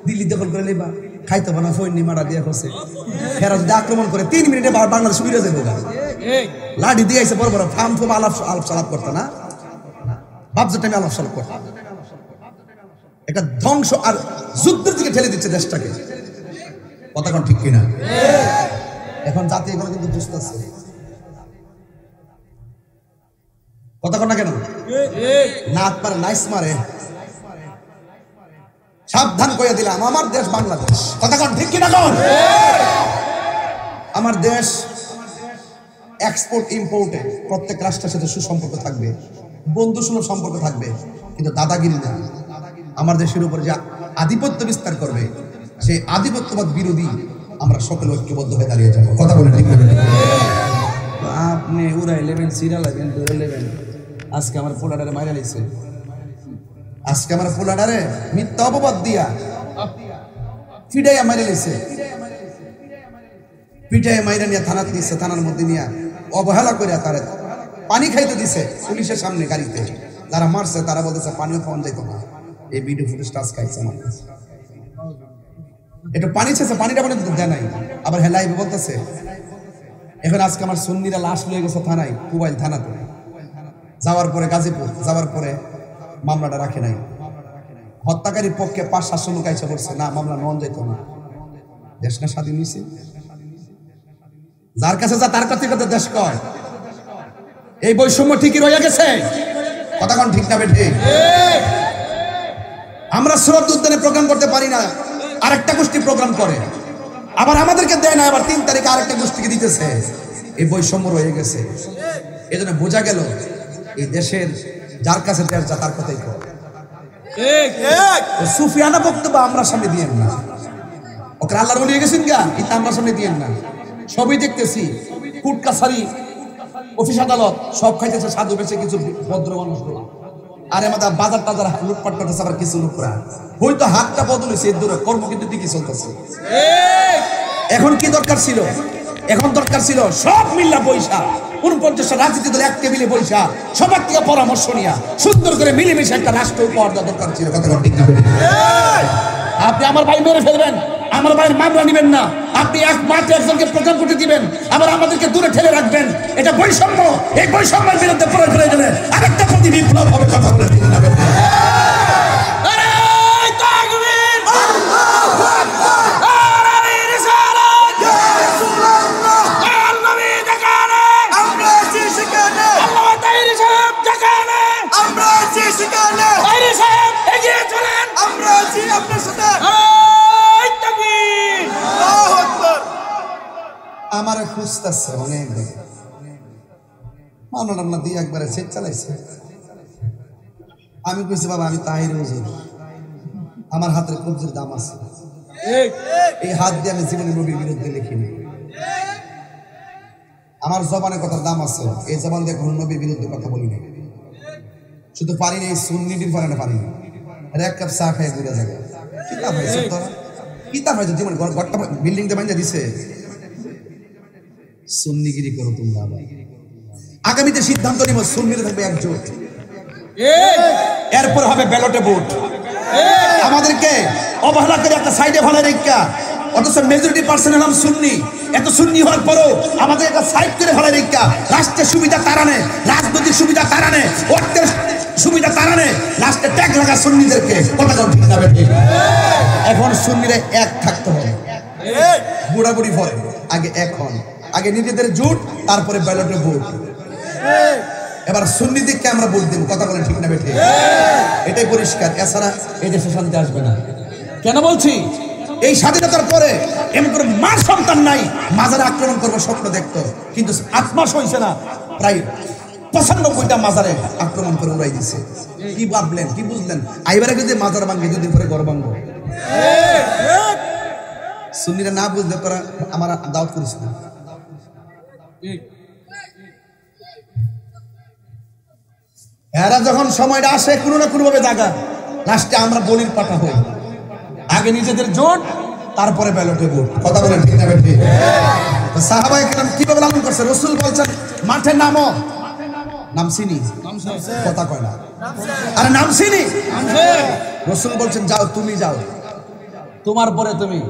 দিল্লি দখল করে লইবা, খাইতে বানা ফৈনি মারা দিয়ে খসে, এরা যদি আক্রমণ করে 3 মিনিটে বাংলাদেশ উড়ে যাবে, লাঠি দিয়ে আইসে বড় বড় ফার্ম ফার্ম আলাপ সালাপ করতো না, বাপজার টাইমে আলাপ সালাপ করতো। একটা ধ্বংস আর যুদ্ধের দিকে ঠেলে দিচ্ছে দেশটাকে। কথা কোন ঠিক কিনা? এখন জাতি এগুলো কিন্তু বুঝতেছে। কথা কোন না কেন? নাক মারে, নাইস মারে। সাবধান করে দিলাম, আমার দেশ বাংলাদেশ। কথা কোন ঠিক কিনা? কোন আমার দেশ এক্সপোর্ট ইম্পোর্টে প্রত্যেক রাষ্ট্রের সাথে সুসম্পর্ক থাকবে, বন্ধুসুলভ সম্পর্ক থাকবে, কিন্তু দাদাগিরি না। আমার দেশের উপর যে আধিপত্য বিস্তার করবে, সেই আধিপত্যবাদ বিরোধী আমরা সকলে ঐক্যবদ্ধ হয়ে দাঁড়িয়ে যাবো। কথা বলে ঠিক না? আপনি উড়াই লেবেন, সিরা লাগবেন, ধরে লেবেন। আজকে আমার পোলাডারে মাইরা নিছে, আজকে আমার পোলাডারে মিথ্যা অপবাদ দিয়া ফিডাইয়া মাইরা নিছে, পিঠাইয়া মাইরা নিয়ে থানাতে দিচ্ছে, থানার মধ্যে নিয়ে অবহেলা করে তারা পানি খাইতে দিছে পুলিশের সামনে গাড়িতে। যারা মারছে তারা বলতেছে পানিও খাওয়ান যাইতো না। এই ভিডিও ফুটেজ টাচ খাইছে আমার কাছে, একটু পানি চেয়েছে, পানিটা পানি দেয় নাই। আবার হেলাই বলতেছে এখন আজকে আমার সুন্নিরা লাশ লয়ে গেছে থানায়, কুবাইল থানাতে। যাওয়ার পরে গাজীপুর যাওয়ার পরে মামলাটা রাখে নাই। হত্যাকারীর পক্ষে 5-700 লোক আইসা পড়ছে, না মামলা নন যাইত না। দেশ না স্বাধীন হয়েছে, যার কাছে যা তার কাছে দেশ কয়। এই বৈষম্য ঠিকই রয়ে গেছে, কথা কোন ঠিক না বেঠে? আমরা শরৎ উদ্যানে প্রোগ্রাম করতে পারি না, আরেকটা গোষ্ঠী প্রোগ্রাম করে, আবার আমাদেরকে দেয় না, আবার 3 তারিখে আরেকটা গোষ্ঠীকে দিতেছে। এই বৈষম্য রয়ে গেছে। এই জন্য বোঝা গেল এই দেশের যার কাছে দেশ যা তার কথাই কয়। সুফিয়ানা বক্তব্য আমরা সামনে দিয়েন না, ওকে আল্লাহর বলে গেছেন গা, এটা আমরা সামনে দিয়েন না। সবই দেখতেছি, কোর্ট কাছারি অফিস আদালত সব খাইতেছে সাধু বেশে কিছু ভদ্র মানুষ, আর আমাদের বাজার টাজার লুটপাট করতেছে আবার কিছু লোকরা। হয়তো হাতটা বদল হয়েছে, এর দূরে কর্ম কিন্তু ঠিকই চলতেছে। এখন কি দরকার ছিল? এখন দরকার ছিল সব মিল্লা বৈশা 49টা রাজনীতি দল এক টেবিলে বৈশা সবার থেকে পরামর্শ নিয়া সুন্দর করে মিলেমিশে একটা রাষ্ট্র উপহার দেওয়া দরকার ছিল। কথা ঠিক না? আপনি আমার ভাই মেরে ফেলবেন, আমার ভাইয়ের মামলা নিবেন না, আপনি এক মাত্র একজনকে প্রচার করতে দিবেন, আবার আমাদেরকে দূরে ঠেলে রাখবেন। এটা বৈষম্য। এই বৈষম্যের বিরুদ্ধে প্রয়োগ করে গেলে আরেকটা প্রতি বিপ্লব হবে। কথা বলে ঠিক না? আমার খুঁজতেছে অনেক মামলা দিয়ে একবারে সেট চালাইছে। আমি কইছি বাবা আমি তাহির হুজুর, আমার হাতের কবজির দাম আছে, এই হাত দিয়ে আমি জীবনে নবীর বিরুদ্ধে লিখিনি। আমার জবানে কথার দাম আছে, এই জবান দিয়ে কোনো নবীর বিরুদ্ধে কথা বলি না। শুধু পারি না, এই সুন্নিটির পারে না, পারি না। এক কাপ চা খাই ঘুরে যাবে। কিতাব হয়েছে তোরা, কিতাব হয়েছে জীবন ঘরটা বিল্ডিং দিয়ে বানিয়ে দিছে। সুন্নিগিরি করো তোমরা। আগামীতে সিদ্ধান্ত নিব সুন্নিরা থাকবে একজোট, এরপর হবে ব্যালটে ভোট। আমাদেরকে অবহেলা করে একটা সাইডে ভালো রেখা, অথচ মেজরিটি পার্সেন্ট হলাম সুন্নি। এত সুন্নি হওয়ার পরও আমাদের একটা সাইড করে ভালো রেখা রাষ্ট্রের সুবিধা তারা নেয়, রাজনৈতিক সুবিধা তারা নেয়, অর্থের সুবিধা তারা নেয়, লাস্টে ট্যাগ লাগা সুন্নিদেরকে। কথা ঠিক না? এখন সুন্নিরা এক থাকতে হবে, বুড়াবুড়ি ভয় আগে এখন, আগে নিজেদের জোট, তারপরে ব্যালটে ভোট। এবার সুন্নি দিককে আমরা ভোট দেব। কথা বলে ঠিক না বেঠে? এটাই পরিষ্কার। এছাড়া এই দেশে শান্তি আসবে না। কেন বলছি? এই স্বাধীনতার পরে এমন করে মার সন্তান নাই মাজারে আক্রমণ করবো স্বপ্ন দেখতো, কিন্তু 8 মাস হয়েছে না, প্রায় 95টা মাজারে আক্রমণ করে উড়াই দিছে। কি ভাবলেন, কি বুঝলেন? আইবারে যদি মাজার ভাঙ্গে, দুদিন পরে ঘর ভাঙবো। সুন্নিরা না বুঝলে তোরা আমার দাওয়াত করিস না। এরা যখন সময়টা আসে কোনো না কোনো ভাবে জায়গা, লাস্টে আমরা বলির পাঠা হই। আগে নিজেদের জোট, তারপরে ব্যালটে ভোট। কথা বলেন ঠিক না বেঠি? সাহাবায়ে কেরাম কিভাবে লালন করছে? রাসূল বলছেন মাঠে নামো, নাম চিনি, কথা কয় না, আরে নাম চিনি। রাসূল বলছেন যাও, তুমি যাও, তোমার পরে তুমি,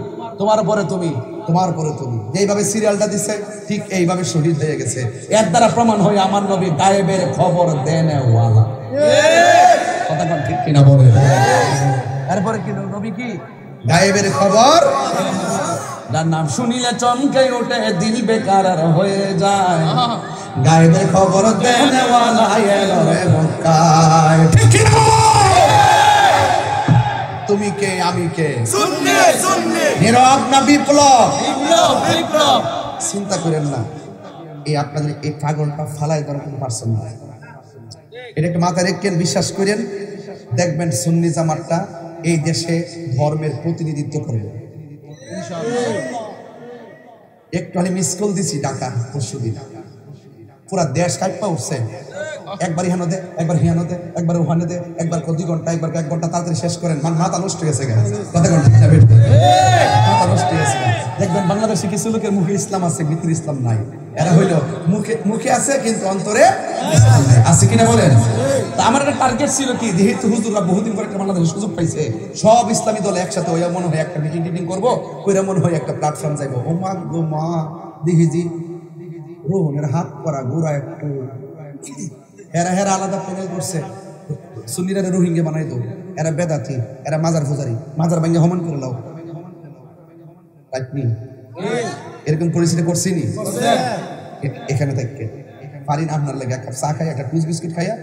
তোমার পরে তুমি, তোমার পরে তুমি। যেইভাবে সিরিয়ালটা দিছে ঠিক এইভাবে শহীদ হয়ে গেছে। এর দ্বারা প্রমাণ হয় আমার নবী গায়েবের খবর দেন ওয়ালা। কথা কোন ঠিক কিনা বলে? এরপরে কি নবী কি গায়েবের খবর, যার নাম শুনিলে চমকে ওঠে দিল বেকারার হয়ে যায়। গায়েবের খবর দেন ওয়ালা এলো রে মক্কায়। ঠিক কিনা? তুমি কে, আমি কে? সুন্নি, সুন্নি। নীরব না বিপ্লব? বিপ্লব, বিপ্লব। চিন্তা করেন না, এই আপনাদের এই পাগলটা ফালাই দেওয়ার কোনো পারছেন না। এটা একটা মাথায় রেখেন, বিশ্বাস করেন, দেখবেন সুন্নি জামাতটা এই দেশে ধর্মের প্রতিনিধিত্ব করবে। একটু আমি মিস কল দিছি ঢাকা পরশুদিন, পুরা দেশ কাইপা উঠছে। একবার ইহানো দে, একবার হিয়ানো দে, একবার ওখানে দে, একবার 2 ঘন্টা, একবার 1 ঘন্টা, তাড়াতাড়ি শেষ করেন। মাথা নষ্ট হয়ে গেছে, কত ঘন্টা মাথা নষ্ট হয়ে গেছে। দেখবেন বাংলাদেশে কিছু লোকের মুখে ইসলাম আছে, ভিতরে ইসলাম নাই। এরা হইল মুখে আছে কিন্তু অন্তরে আছে কিনা বলেন। তা আমার একটা টার্গেট ছিল কি, যেহেতু হুজুররা বহুদিন পরে একটা বাংলাদেশের সুযোগ পাইছে, সব ইসলামী দল একসাথে হইয়া মনে হয় একটা মিটিং করবো, কইরা মনে হয় একটা প্ল্যাটফর্ম যাইবো। ও মা গো মা, দিহিজি রোহনের হাত করা গোড়া একটু হেরা আলাদা প্যানেল করছে। সুন্নিরা রোহিঙ্গা বানাই দো, এরা বেদাতি, এরা মাজার ফুজারি, মাজার ভাঙ্গে হমান করে লাও। এরকম পরিস্থিতি করছি নি এখানে থেকে পারিন আপনার লেগে এক কাপ চা খাই, একটা টুস বিস্কুট খাইয়া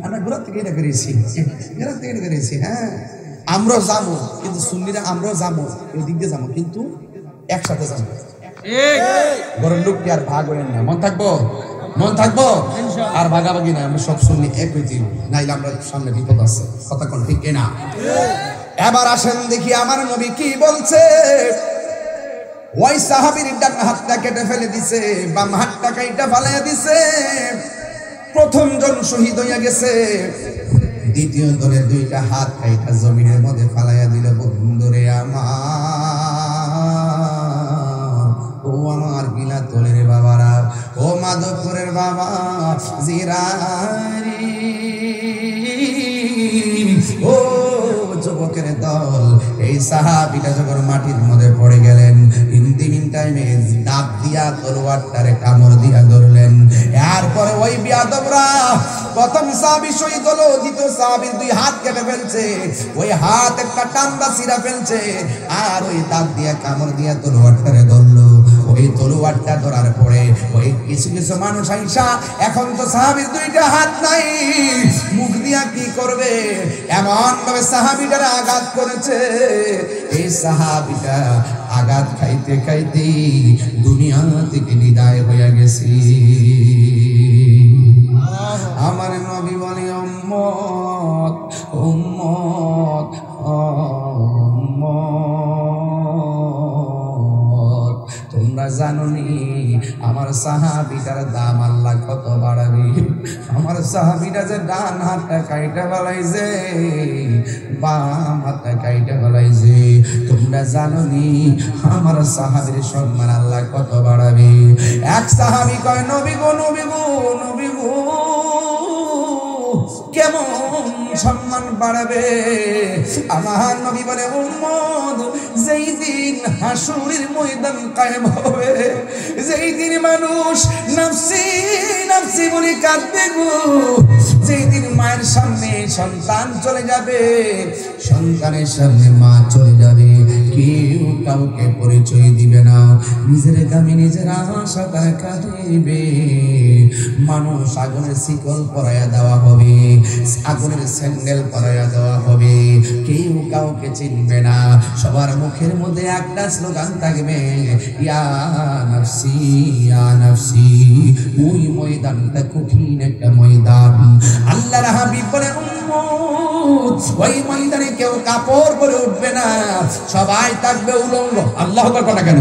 আমরা ঘোরার থেকে এটা করেছি, হ্যাঁ আমরাও যাবো, কিন্তু সুন্নিরা আমরাও যাবো, এই দিক দিয়ে যাবো, কিন্তু একসাথে যাবো। ঘরের লোক কি আর ভাগ হইেন না, মন থাকবো আর ভাগাভাগি না, আমরা সব সুন্নি এক হইতে, নাইলে আমরা সামনে বিপদ আছে। কথা কোন ঠিক না? এবার আসেন দেখি আমার নবী কি বলছে। ওই সাহাবীর ডান হাতটা কেটে ফেলে দিছে, বাম হাতটা কাইটা ফালাইয়া দিছে। প্রথম জন শহীদ হইয়া গেছে, দ্বিতীয় দলের 2টা হাত কাইটা জমিনের মধ্যে ফালাইয়া দিল। বন্ধুরে আমার গিলা তোলের বাবারা, ও মাধবপুরের বাবা জিরারি, ও যুবকের দল, এই সাহাবীটা যখন মাটির মধ্যে পড়ে গেলেন, ইন টাইমে দাঁত দিয়া তলোয়ারটারে কামড় দিয়া ধরলেন। এরপরে ওই বিয়াদবরা প্রথম সাহাবী শহীদ হলো, দ্বিতীয় সাহাবীর 2 হাত কেটে ফেলছে, ওই হাত একটা টান্দা ছিঁড়া ফেলছে, আর ওই দাঁত দিয়া কামড় দিয়া তলোয়ারটারে ধরলো। ওই তলোয়ারটা ধরার পরে ওই কিছু মানুষ আইসা, এখন তো সাহাবীর 2টা হাত নাই, মুখ দিয়া কি করবে, এমন ভাবে সাহাবীটার আঘাত করেছে। এই সাহাবীটা আঘাত খাইতে খাইতে দুনিয়া থেকে বিদায় হইয়া গেছে। আমার নবী বলে উম্মত উম্মত উম্মত, তোমরা জানো নি আমার সাহাবীটার দাম আল্লাহ কত বাড়াবে। আমার সাহাবীটা যে ডান হাতটা কাইটা ফেলাইছে, বাম হাতটা কাইটা ফেলাইছে, তোমরা জানো নি আমার সাহাবীর সম্মান আল্লাহ কত বাড়াবে। এক সাহাবী কয়, নবী গো নবী গো নবী গো, কেমন সম্মান বাড়াবে? আমার নবী বলে, উম্মত, যেই দিন হাসুরের ময়দান কায়েম হবে, যেই দিন মানুষ নফসি নফসি বলে কাঁদবে গো, যেই দিন মায়ের সামনে সন্তান চলে যাবে, সন্তানের সামনে মা চলে যাবে, কেউ কাউকে পরিচয় দিবে না, নিজের কামে নিজের আশা তারা কাঁদিবে। মানুষ আগুনের শিকল পরাইয়া দেওয়া হবে, আগুনের স্যান্ডেল পরাইয়া দেওয়া হবে, কেউ কাউকে চিনবে না। সবার মুখের মধ্যে একটা স্লোগান থাকবে, ইয়া নাফসি ইয়া নাফসি। ওই ময়দানটা কঠিন একটা ময়দান। আল্লাহর হাবিব বলে, ওই ময়দানে কেউ কাপড় পরে উঠবে না, সবাই থাকবে উলঙ্গ। আল্লাহু আকবার কথা কেন?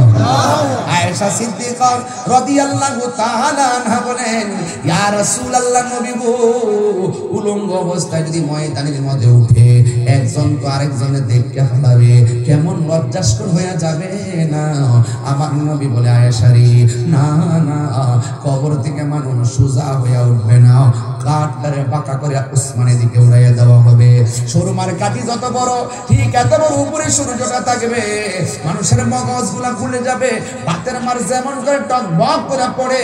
আয়েশা সিদ্দিকা রাদিয়াল্লাহু তাআলা আনহা বলেন, ইয়া রাসূলুল্লাহ, নবী গো, উলঙ্গ অবস্থায় যদি ময়দানের মধ্যে উঠে, একজন তো আরেকজনের দেখতে ফেলাবে, কেমন লজ্জাস্কর হয়ে যাবে না? আমার নবী বলে, আয়েশা রে, না না, কবর থেকে মানুষ সোজা হয়ে উঠবে না, কাঠটারে বাঁকা করে আসমানের দিকে উড়াইয়া দেওয়া হবে। সরুমার কাঠি যত বড়, ঠিক এত বড় উপরে সূর্যটা থাকবে, মানুষের মগজগুলা খুলে যাবে, ভাতের মার যেমন করে টকবক করে পড়ে,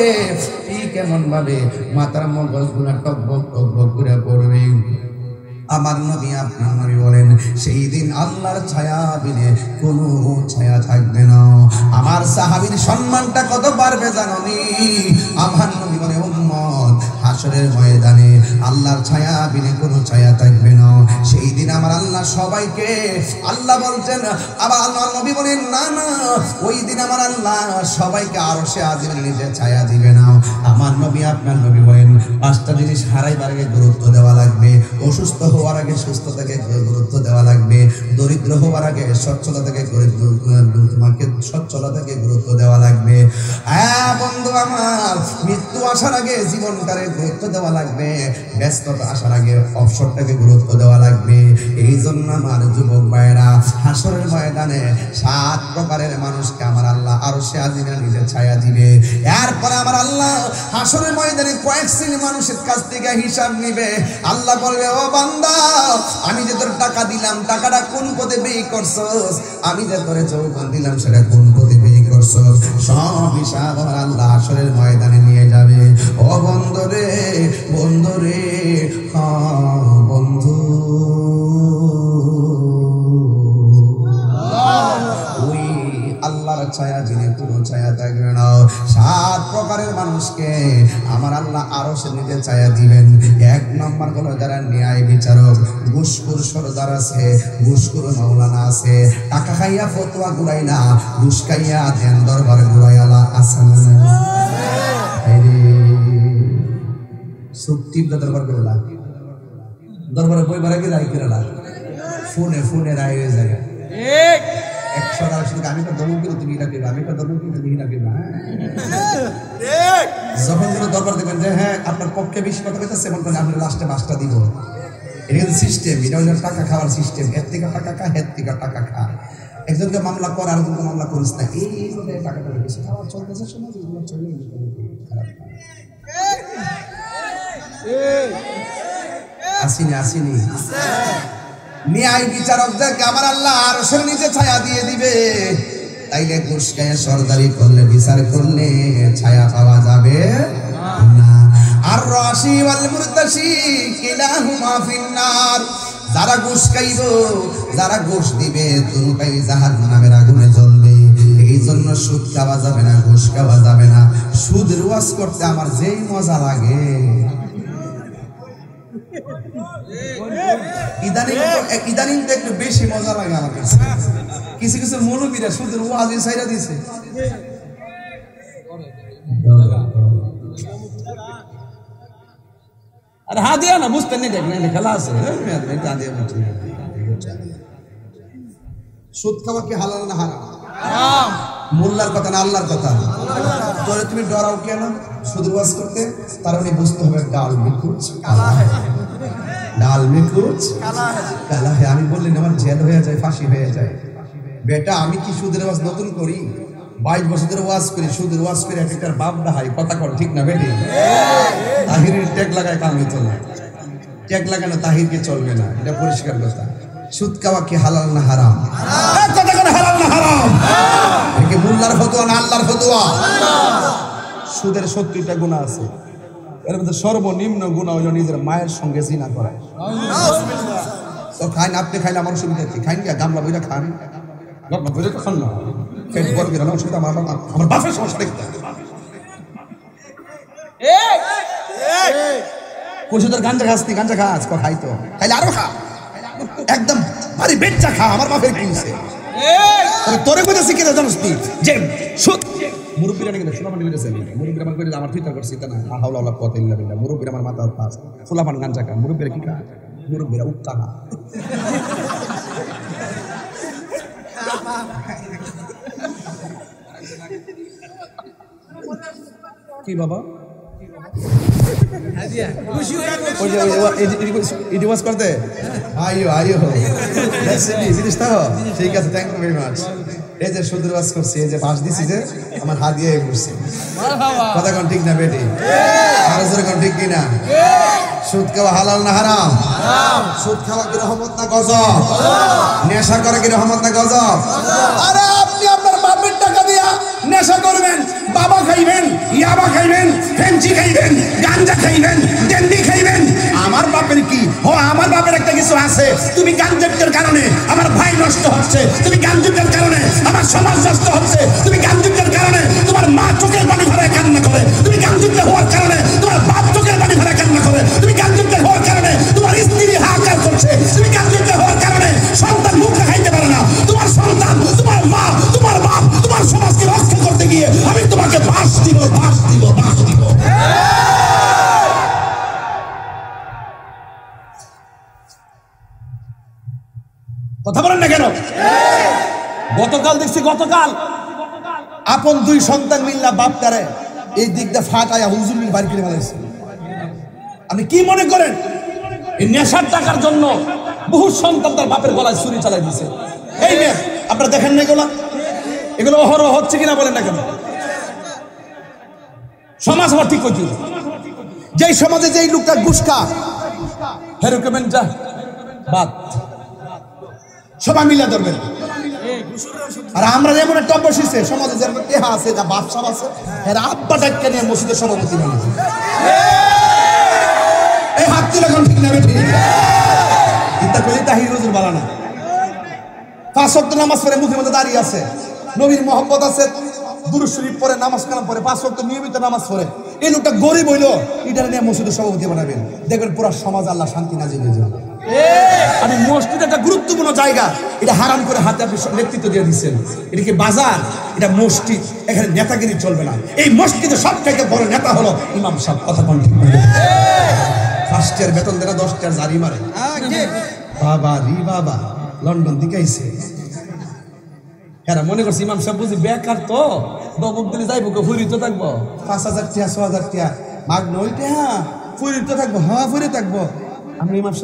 ঠিক এমন ভাবে মাথার মগজগুলা টকবক টকবক করে পড়বে। আমার নবী, আপনার নবী বলেন, সেই দিন আল্লাহর ছায়া বিনে কোনো ছায়া থাকবে না। আমার সাহাবীর সম্মানটা কত বাড়বে জানো নি? আমার নবী বলে, উম্মত, হাসরের ময়দানে আল্লাহর আল্লাহর ছায়া বিনে কোনো ছায়া থাকবে না। সেই দিন আমার আল্লাহ সবাইকে, আল্লাহ বলছেন, আবার আল্লাহ নবী বলেন না না, ওই দিন আমার আল্লাহ সবাইকে আরশে আজিমের নিচে ছায়া দিবে না। আমার নবী আপনার নবী বলেন 5টা জিনিস হারাইবার আগে গুরুত্ব দেওয়া লাগবে। অসুস্থ হওয়ার আগে সুস্থতাকে গুরুত্ব দেওয়া লাগবে, দরিদ্র হওয়ার আগে সচ্ছলতাকে তোমাকে সচ্ছলতাকে গুরুত্ব দেওয়া লাগবে। হ্যাঁ বন্ধু আমার, মৃত্যু আসার আগে জীবনটারে গুরুত্ব দেওয়া লাগবে, ব্যস্ততা আসার আগে অবসরটাকে গুরুত্ব দেওয়া লাগবে। এই জন্য আমার যুবক ভাইয়েরা, হাসরের ময়দানে 7 প্রকারের মানুষকে আমার আল্লাহ আরশে আজিমের নিচে ছায়া দিবে। এরপরে আমার আল্লাহ হাসরের ময়দানে কয়েক শ্রেণী মানুষের কাছ থেকে হিসাব নিবে। আল্লাহ বলবে, ও বান্দা, আমি যে তোর টাকা দিলাম, টাকাটা কোন পথে ব্যয় করছস? আমি যে তোরে যৌবন দিলাম, সেটা কোন পথে ব্যয় করছস? সব হিসাব আমার আল্লাহ হাসরের ময়দানে নিয়ে যাবে। ও বন্ধু রে, বন্ধু রে, বন্ধু, ওই আল্লাহর ছায়া যিনি কোনো ছায়া থাকবে না। 7 প্রকারের মানুষকে আমার আল্লাহ আরশের নিচে ছায়া দিবেন। 1 নম্বর হলো যারা ন্যায় বিচারক, ঘুষখোর সরদার আছে, ঘুষখোর মাওলানা আছে, টাকা খাইয়া ফতোয়া ঘুরাই না, ঘুষ খাইয়া দেন দরবার ঘুরাইয়ালা আছে না? সুক্তিব দরবার করলা, দরবারে বই বারে কি রাই করলা, ফোনে ফোনে রায় হয়ে যায়। ঠিক 100 আমি তো দমন করে তুমি এটা কেবা, আমি তো দমন করে তুমি এটা কেবা। ঠিক যখন কোনো দরবার দেখবেন যে হ্যাঁ আপনার পক্ষে বেশি কথা কইতাছে, মন করে আপনি লাস্টে 5টা দিব। এটা কিন্তু সিস্টেম, এটা হলো টাকা খাওয়ার সিস্টেম। এর থেকে টাকা খা, এর থেকে টাকা খা। একজনকে মামলা কর, আরেকজনকে মামলা করিস না। এইভাবে টাকাটা বেশি খাওয়া চলতেছে সমাজ, এগুলো চলে খারাপ। আসিনি আসিনি ন্যায় বিচারকদেরকে আমার আল্লাহ আরশের নিচে ছায়া দিয়ে দিবে। তাইলে ঘুষ খাইয়া সরদারি করলে, বিচার করলে ছায়া পাওয়া যাবে না। আর রাশি ওয়াল মুরতাশি কিলাহুমা ফিন্নার, যারা ঘুষ খাইব, যারা ঘুষ দিবে, দুটোই জাহান্নামের আগুনে জ্বলবে। এই জন্য সুদ খাওয়া যাবে না, ঘুষ খাওয়া যাবে না। সুদের ওয়াজ করতে আমার যেই মজা লাগে, ইদানিং তো একটু বেশি মজা লাগে আমার কাছে। কিছু কিছু মৌলবীরা সুদের ওয়াজে ছাইরা দিছে। আরে হা দিয়া না, বুঝতে নেই, দেখ না খেলা আছে। সুদ খাওয়া কি হালাল না হারাম? মোল্লার কথা না আল্লাহর কথা। তোরে তুমি ডরাও কেন সুদের ওয়াজ করতে? তার মানে বুঝতে হবে ডাল মিকুচ কালা হয়, ডাল মিকুচ কালা হয়। আমি বললেন আমার জেল হয়ে যায়, ফাঁসি হয়ে যায়। বেটা আমি কি সুদের ওয়াজ নতুন করি? 22 বছরের ওয়াজ করি, সুদের ওয়াজ করে একটার বাপ দাহাই কথা কর, ঠিক না বেটি? তাহিরের ট্যাগ লাগায় কামে চলে, ট্যাগ লাগানো তাহিরকে চলবে না, এটা পরিষ্কার কথা। সুদ খাওয়া কি হালাল না হারাম? কথা করে হালাল না হারাম? একে মোল্লার ফতোয়া না আল্লাহর ফতোয়া? সুদের 70টা গুনাহ আছে, এর মধ্যে সর্বনিম্ন গুনাহ হলো নিজের মায়ের সঙ্গে জিনা করা। তো খান, আপনি খাইলে আমার অসুবিধা কি? খাইন কি গামলা বইরা খান, গামলা বইরা খান না, পেট বড় করে না, অসুবিধা আমার বাপের সমস্যা দেখতে। কুসুদের গাঞ্জা খাস, গাঞ্জা খাস, খাই তো খাইলে আরো খা, একদম ভারী বেচ্চা খা, আমার বাপের কি হইছে? তোরে কইতে শিখে জানিস তুই যে সুদ মুরব্বীরা নাকি সুলাপান কইতেছে, মুরব্বীরা আমার কইতে আমার ফিটার করছি তা না, হাওলা ওয়ালা কথা ইল্লা বিল্লাহ। মুরব্বীরা আমার মাথার পাস, সুলাপান গাঞ্জা খা, মুরব্বীরা কি খা? মুরব্বীরা উক্তা খা। কি বাবা করতে ঠিক আছে, থ্যাংক ইউ ভেরি মাচ। এই যে সুদের ওয়াজ করছি, এই যে বাস দিছি, যে আমার হাত দিয়ে ঘুরছে। কথা কোন ঠিক না বেটি? আরো জোরে কোন ঠিক কিনা? সুদ খাওয়া হালাল না হারাম? সুদ খাওয়া কি রহমত না গজব? নেশা করা কি রহমত না গজব? আরে আপনি আপনার বাপের টাকা দিয়া নেশা করবেন, বাবা খাইবেন, ইয়াবা খাইবেন, ফেঞ্চি খাইবেন, গাঞ্জা খাইবেন, ডেন্ডি খাইবেন। আমার বাপের কি? ও আমার বাপের একটা কিছু আছে। তুমি গাঞ্জার কারণে আমার ভাই নষ্ট হচ্ছে, তুমি গাঞ্জার কারণে আমার সমাজ নষ্ট হচ্ছে, তুমি গাঞ্জার কারণে তোমার মা চোখের পানি ভরে কান্না করে, তুমি গাঞ্জার হওয়ার কারণে তোমার বাপ চোখের পানি ভরে কান্না করে, তুমি গাঞ্জার হওয়ার কথা বলেন না কেন? গতকাল দেখছি, গতকাল আপন দুই সন্তান মিল্লা বাপটারে এই দিকটা ফাটায়া হুজুর মিল বাড়ি করে ফেলাইছে। আপনি কি মনে করেন এই নেশার টাকার জন্য বহু সন্তান তার বাপের গলায় ছুরি চালাই দিছে? এই মেয়ে আপনারা দেখেন না এগুলো? এগুলো অহরহ হচ্ছে কিনা বলেন না কেন? সমাজ আবার ঠিক করছে, যেই সমাজে যেই লোকটা গুসকা হেরোকেমেন্টটা বাদ সবাই মিলে ধরবেন। আর আমরা যেমন একটা বসেছে সমাজে যেমন টেহা আছে, যা বাপসাব আছে, এর আব্বা ডাক্তার নিয়ে মসজিদের সভাপতি বানিয়েছে। এই হাত তুলে এখন ঠিক না বেঠি চিন্তা করি তাহির হুজুর বানানা 5 ওয়াক্ত নামাজ পড়ে মুখের মধ্যে দাঁড়িয়ে আছে, নবীর মোহাম্মদ আছে, দুরূদ শরীফ পড়ে, নামাজ কালাম পড়ে, 5 ওয়াক্ত নিয়মিত নামাজ পড়ে। এই লোকটা গরিব হইলো, এটা নিয়ে মসজিদের সভাপতি বানাবেন, দেখবেন পুরো সমাজ আল্লাহ শান্তি নাজিল হয়ে যাবে। আমি মসজিদ একটা গুরুত্বপূর্ণ জায়গা, এটা হারাম করে হাতে আপনি নেতৃত্ব দিয়ে দিচ্ছেন। এটা কি বাজার? এটা মসজিদ, এখানে নেতাগিরি চলবে না। এই মসজিদে সব থেকে বড় নেতা হলো ইমাম সাহেব। কথা বলেন ঠিক না? ফার্স্ট ইয়ার বেতন দেনা 10 টাকা জারি মারে। বাবা রি বাবা, লন্ডন থেকে আইছে। হ্যাঁ মনে করছি ইমাম সাহেব বুঝি বেকার, তো দবক দিলে যাইব, ফুরিত থাকবো 5,000 টাকা 6,000 টাকা মাগ নইটা, ফুরিত থাকবো। হ্যাঁ ফুরি থাকবো। আমি ইমাম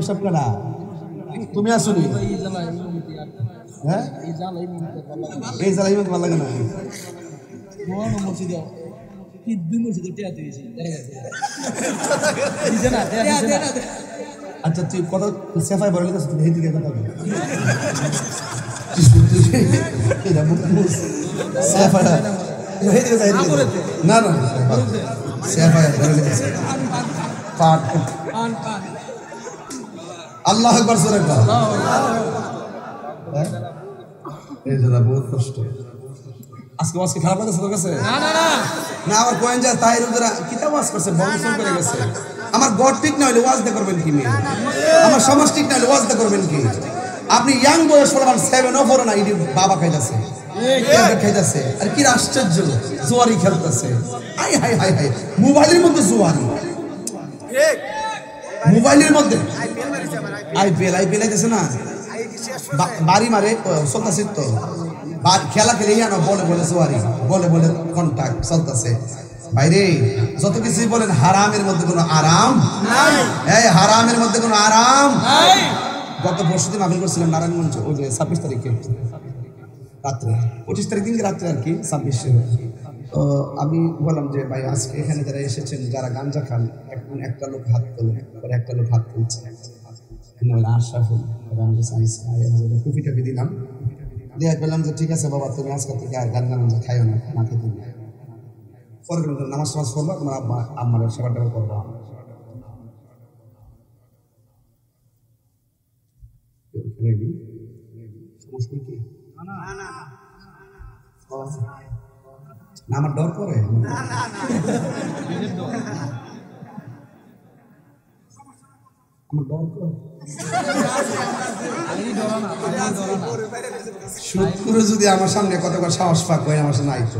সাহেব কাটা তুমি আসুনি? হ্যাঁ এই জ্বালা ইমাম ভালো লাগে না। আচ্ছা তুই কথা সেফাই বলে গেছে, তুমি এইদিকে কথা বল। না না সেফাই বলে গেছে। আল্লাহ আকবার জোরে কর। এই দাদা বহুত কষ্ট। আজকে খারাপ লাগছে তোর কাছে? না আমার কোয়েন যা তাই রুদরা কিতাব ওয়াজ করছে, বংশ করে গেছে। আমার গড ঠিক না হইলে ওয়াজ দে করবেন কি? মেয়ে আমার সমাজ ঠিক না হইলে ওয়াজ দে করবেন কি? আপনি ইয়াং বয়স পড়ান 7 ও 4 না, ইডি বাবা খাইতাছে, খাইতাছে। আর কি আশ্চর্য, জোয়ারি খেলতেছে। হাই হাই হাই হাই, মোবাইলের মধ্যে জোয়ারি, মোবাইলের মধ্যে আইপিএল আইতেছে না, বাড়ি মারে চলতেছে তো, খেলা খেলে না, বলে বলে জোয়ারি, বলে বলে কন্টাক্ট চলতেছে। ভাইরে যত কিছু বলেন, হারামের মধ্যে কোনো আরাম নাই। এই হারামের মধ্যে কোনো আরাম নাই। গত বর্ষদিন মাহফিল করছিলাম নারায়ণগঞ্জ, ওই যে 26 তারিখে রাত্রে, 25 তারিখ দিন রাত্রে আর কি 26। তো আমি বললাম যে ভাই আজকে এখানে যারা এসেছেন, যারা গাঞ্জা খান, একটা লোক হাত তোলে, একটা লোক হাত তুলছে, আশরাফুল টুপি টাপি দিলাম, দিয়ে পেলাম যে ঠিক আছে বাবা তুমি আজকে থেকে আর গাঞ্জা খাইও না, না খেতে। পরে নামাজ টামাজ পড়বো, তোমার আব্বা আমার সেবা টেবা করবো। আমার ডর করে, আমার ডর করে। শুক্র যদি আমার সামনে কতবার সাহস পাক হয়, আমার সামনে আইতো,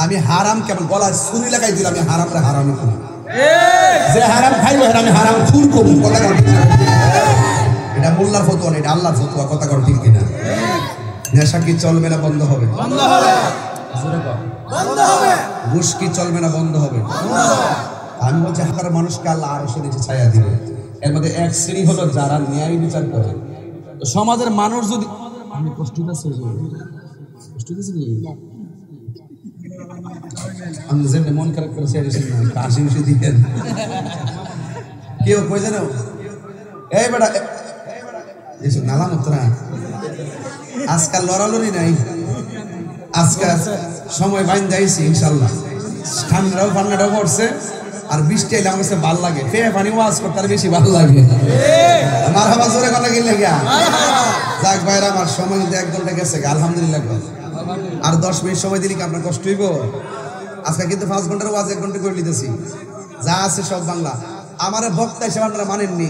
আমি হারাম কেমন গলায় ছুরি লাগাই দিলাম, আমি হারামটা হারামি করি, যে হারাম খাইব আমি হারাম খুর করবো। কথা কর, এটা মোল্লার ফতোয়া না, এটা আল্লাহর ফতোয়া। কথা কর ঠিক কিনা? নেশা কি চলবে না বন্ধ হবে? ঘুষ কি চলবে না বন্ধ হবে? আমি বলছি হাজার মানুষকে আল্লাহ আরো সে নিচে ছায়া দিবে। এর মধ্যে এক শ্রেণী হলো যারা ন্যায় বিচার করে। তো সমাজের মানুষ যদি আমি কষ্ট দিতেছি, আমি যেমনি মন খারাপ করে হাসি খুশি দিতেন কেউ কই জানো, এই বেটা এসব নালাম তোরা, আজকাল লড়ালড়ি নাই, আজকাল সময় বাইন যাইছি ইনশাল্লাহ। ঠান্ডাটাও পড়ছে, আর বৃষ্টি এলে আমার কাছে ভাল লাগে, ফেয়ে পানি ওয়াজ করতে আর বেশি ভালো লাগে। মারহাবা জোরে কথা কিনলে গিয়া যাক ভাইরা, আমার সময় কিন্তু 1 ঘন্টা গেছে, আলহামদুলিল্লাহ। আর 10 মিনিট সময় দিলে কি আপনার কষ্ট হইব? আজকে কিন্তু 5 ঘন্টার ওয়াজ 1 ঘন্টা করে নিতেছি, যা আছে সব বাংলা। আমার বক্তা হিসেবে আপনারা মানেননি,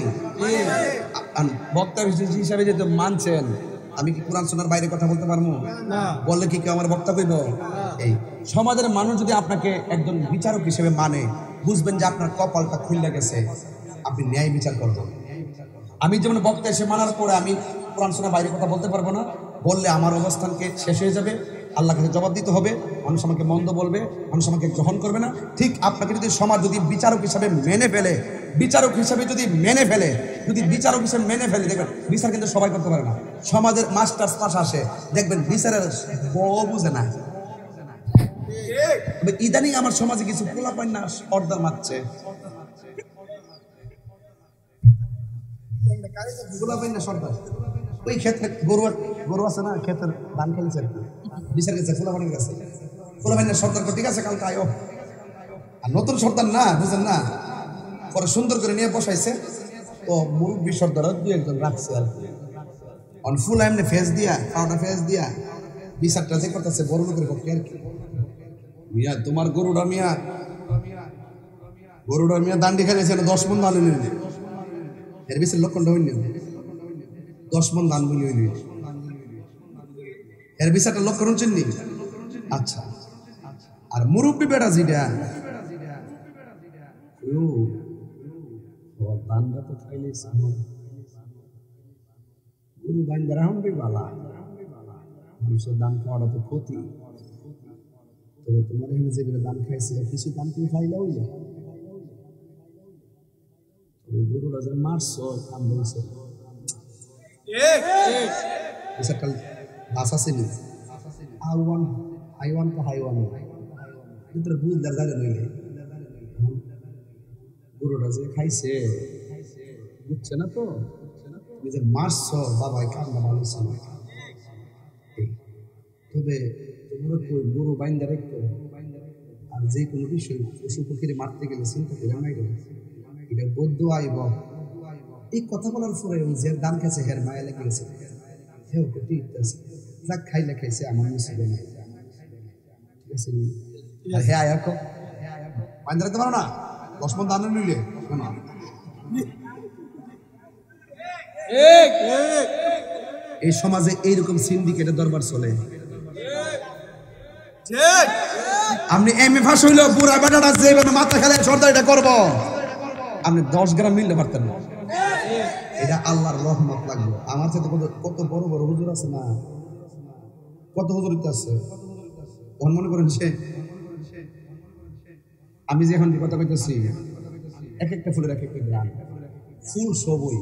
বক্তা হিসাবে যেহেতু মানছেন, আমি কি কোরআন সুন্নাহর বাইরে কথা বলতে পারবো? বললে কি কেউ আমার বক্তা কইব? এই সমাজের মানুষ যদি আপনাকে একজন বিচারক হিসেবে মানে, বুঝবেন যে আপনার কপালটা খুলে গেছে, আপনি ন্যায় বিচার করবেন। আমি যেমন বক্তা এসে মানার পরে আমি কোরআন শোনা বাইরে কথা বলতে পারবো না, বললে আমার অবস্থানকে শেষ হয়ে যাবে, আল্লাহর কাছে জবাব দিতে হবে, মানুষ আমাকে মন্দ বলবে, মানুষ আমাকে গ্রহণ করবে না। ঠিক আপনাকে যদি সমাজ যদি বিচারক হিসাবে মেনে ফেলে, বিচারক হিসাবে যদি মেনে ফেলে, যদি বিচারক হিসাবে মেনে ফেলে, দেখবেন বিচার কিন্তু সবাই করতে পারে না। সমাজের মাস্টার্স পাশ আসে, দেখবেন বিচারের বউ বুঝে না। ইদানিং আমার সমাজে কিছু পোলাপান না অর্দার মারছে, পোলাপান না সর্দার। ওই ক্ষেত্রে গরু আছে না, ক্ষেতের ধান খেলেছে, বিচার গেছে পোলাপানের কাছে, পোলাপান না সর্দার ঠিক আছে কালকে আয়ো। আর নতুন সর্দার না, বুঝেন না, পরে সুন্দর করে নিয়ে বসাইছে, তো মুরব্বী সর্দার দুই একজন রাখছে আর কি। অন ফুল এমনি ফেস দিয়া, পাউডার ফেস দিয়া বিচারটা যে করতেছে বড় লোকের পক্ষে আর কি। মিয়া তোমার গরুটা মিয়া দান্ডি খেলেছে 10 মণ ধান হইল, এর বেশি লক্ষণটা হইল 10 মণ ধান বলি হইল, এর বিচারটা লক্ষণ হচ্ছেন নি। আচ্ছা, আর মুরব্বী বেটা যেটা ধানটা তো খাইলে গরু ধান দ্বারা হবে বালা, মানুষের ধান খাওয়াটা তো ক্ষতি। তবে তোমার এখানে যেভাবে ধান খাইছে কিছু ধান তুমি খাইলে হইলে, তবে গরুরা যে মারছ কাম হয়েছে বাস আছে নি আই ওয়ান তো হাইওয়ান ভিতরে বুঝদার জায়গা নইলে গরুরা যে খাইছে বুঝছে না, তো তুমি যে মারছ বাবা কামটা ভালো ছিল। তবে তোমরা কই গরু বাইন্দা রাখতো, আর যে কোনো বিষয় পশু পক্ষীরে মারতে গেলে চিন্তা করে নাই, এটা বদ্ধ আইব। এই কথা বলার পরে যে দান খাইছে হের মায়া লেগে গেছে, ঠিক আছে যাক খাইলে খাইছে, আমার মুসিবে নাই, ঠিক আছে। আর হে আয়া কো বাইন্দা রাখতে পারো না, 10 মণ দান নিলে এই সমাজে এইরকম সিন্ডিকেটের দরবার চলে। আপনি এমএ ফাঁস হইল বুড়া বেটাটা যেভাবে মাথা খেলে সর্দার এটা করবো, আপনি 10 গ্রাম মিলতে পারতেন না। এটা আল্লাহর রহমত লাগবে। আমার সাথে কত বড় বড় হুজুর আছে না, কত হুজুর আছে মনে করেন সে, আমি যে এখন কথা কইতেছি, এক একটা ফুলের এক একটা গ্রাম, ফুল সবই,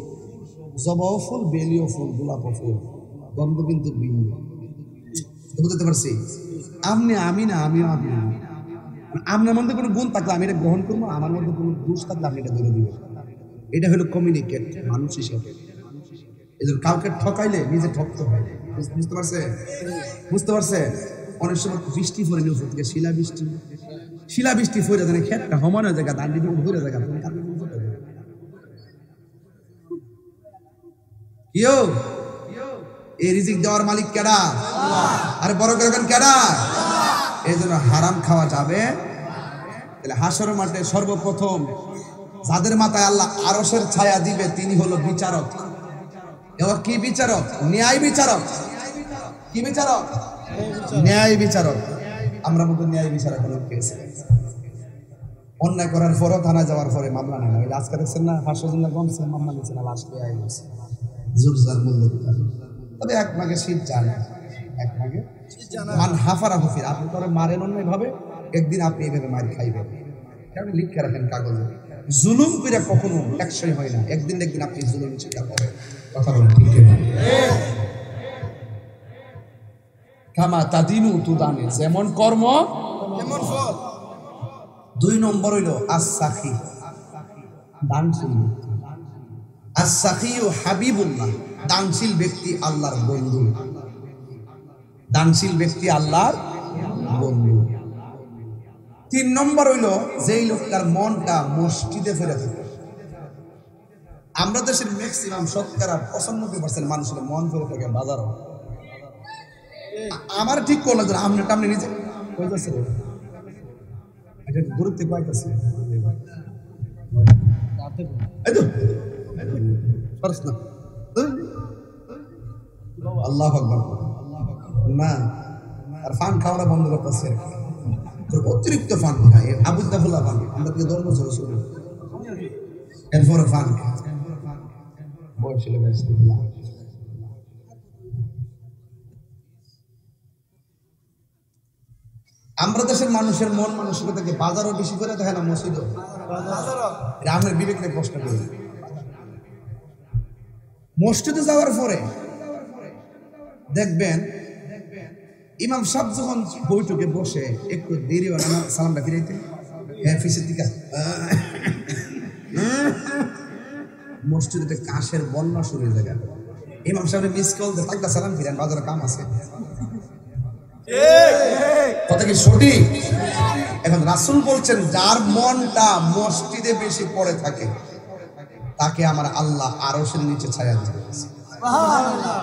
জবাও ফুল, বেলিও ফুল, গোলাপ ফুল, গন্ধ কিন্তু ভিন্ন, বুঝতে পারছি। আপনি আমি না, আমিও আপনি, আপনার মধ্যে কোনো গুণ থাকলে আমি এটা গ্রহণ করবো, আমার মধ্যে কোনো দোষ থাকলে আপনি এটা ধরে দিবেন। এটা হলো কমিউনিকেট মানুষ হিসাবে। এই জন্য কাউকে ঠকাইলে নিজে ঠকতে হয়, বুঝতে পারছে? বুঝতে পারছে? অনেক সময় বৃষ্টি পরে নিউজ থেকে শিলা বৃষ্টি পরে জানে খেটটা সমানের জায়গা দাঁড়িয়ে দিয়ে ঘুরে জায়গা কিও এই রিজিক দেওয়ার মালিক কেডা? আরে বড় করবেন কেডা? এই জন্য হারাম খাওয়া যাবে। তাহলে হাসর মাঠে সর্বপ্রথম যাদের মাথায় আল্লাহ আরশের ছায়া দিবে তিনি হলো বিচারক। এবার কি বিচারক? ন্যায় বিচারক। কি বিচারক? ন্যায় বিচারক। আমরা মতো ন্যায় বিচারক হলো পেয়েছি। অন্যায় করার পরও থানায় যাওয়ার পরে মামলা নেয় না। আজকে দেখছেন না 500 জন কমছে মামলা নিচ্ছে না, লাশ পেয়ে গেছে জোরজার মূল্য দিতে। তবে এক মাঘে শীত জানে, এক মাঘে মান হাফারা হুফির, আপনি করে মারেন অন্যায় ভাবে, একদিন আপনি এইভাবে মার খাইবেন। কারণ লিখে রাখেন কাগজে, জুলুম করে কখনো একশই হয় না, একদিন একদিন আপনি জুলুম শিকার হবেন। কথা বলেন ঠিক না? কামা তাদিনু তুদানে, যেমন কর্ম তেমন ফল। 2 নম্বর হইল আস-সাখী, দানশীল। আস-সাখীউ হাবিবুল্লাহ, দানশীল ব্যক্তি আল্লাহর বন্ধু। দানশীল ব্যক্তি আল্লাহর বন্ধু। 3 নম্বর হইল যেই লোকটার মনটা মসজিদে ফিরে থাকে। আমরা দেশের ম্যাক্সিমাম 95% মানুষের মন ফিরে থাকে বাজার। আমার ঠিক করলো যে আপনি নিজে কইতাছে এটা দূরত্বে কইতাছে আল্লাহু আকবার না, আর ফান খাওয়া বন্ধ করতেছে, অতিরিক্ত ফান খায়, আবুদ্দাফুল্লাহ ফান, আমরা থেকে 10 বছর শুরু এরপরে ফান বয়সী লোক আমরা দেশের মানুষের মন মানসিকতাকে বাজারও বেশি করে দেখে না মসজিদও আপনার বিবেক নিয়ে প্রশ্ন করি মসজিদে যাওয়ার পরে দেখবেন ইমাম সাহেব যখন বৈঠকে বসে একটু দেরি হয় না সালামটা ফিরাইতে হ্যাঁ ফিসের দিকে মসজিদে কাশের বন্যা শুরু হয়ে যায় ইমাম সাহেব মিস কল দিয়ে তাকদা সালাম ফিরেন বাজারে কাম আছে কথা কি সঠিক এখন রাসূল বলছেন যার মনটা মসজিদে বেশি পড়ে থাকে তাকে আমার আল্লাহ আরশের নিচে ছায়া দিবে সুবহানাল্লাহ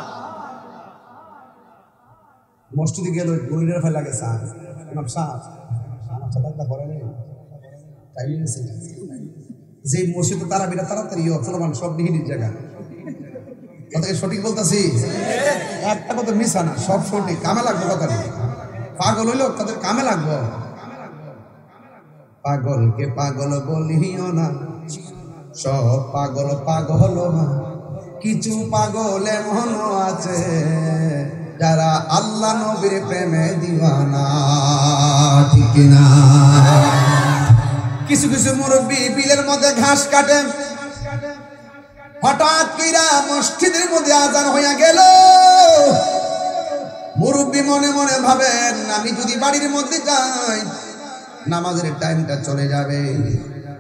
মসজিদে গেল গরিবের ফেলা গেছে ইমাম সাহেব সালাতটা পড়ে নেই টাইম আছে যে মসজিদে তারাবিটা তাড়াতাড়ি মুসলমান সব নিহিত জায়গা কথা কি সঠিক বলতাছি একটা কথা মিছা না সব সঠিক কামে লাগবে কথা নেই পাগল হইলো তাদের কামে লাগবে পাগলকে পাগল বলিও না সব পাগল পাগল না কিছু পাগল এমন আছে যারা আল্লাহ নবীর প্রেমে দিওয়ানা ঠিক না কিছু কিছু মুরব্বী বিলের মধ্যে ঘাস কাটে হঠাৎ কইরা মসজিদের মধ্যে আজান হইয়া গেল মুরব্বী মনে মনে ভাবেন আমি যদি বাড়ির মধ্যে যাই নামাজের টাইমটা চলে যাবে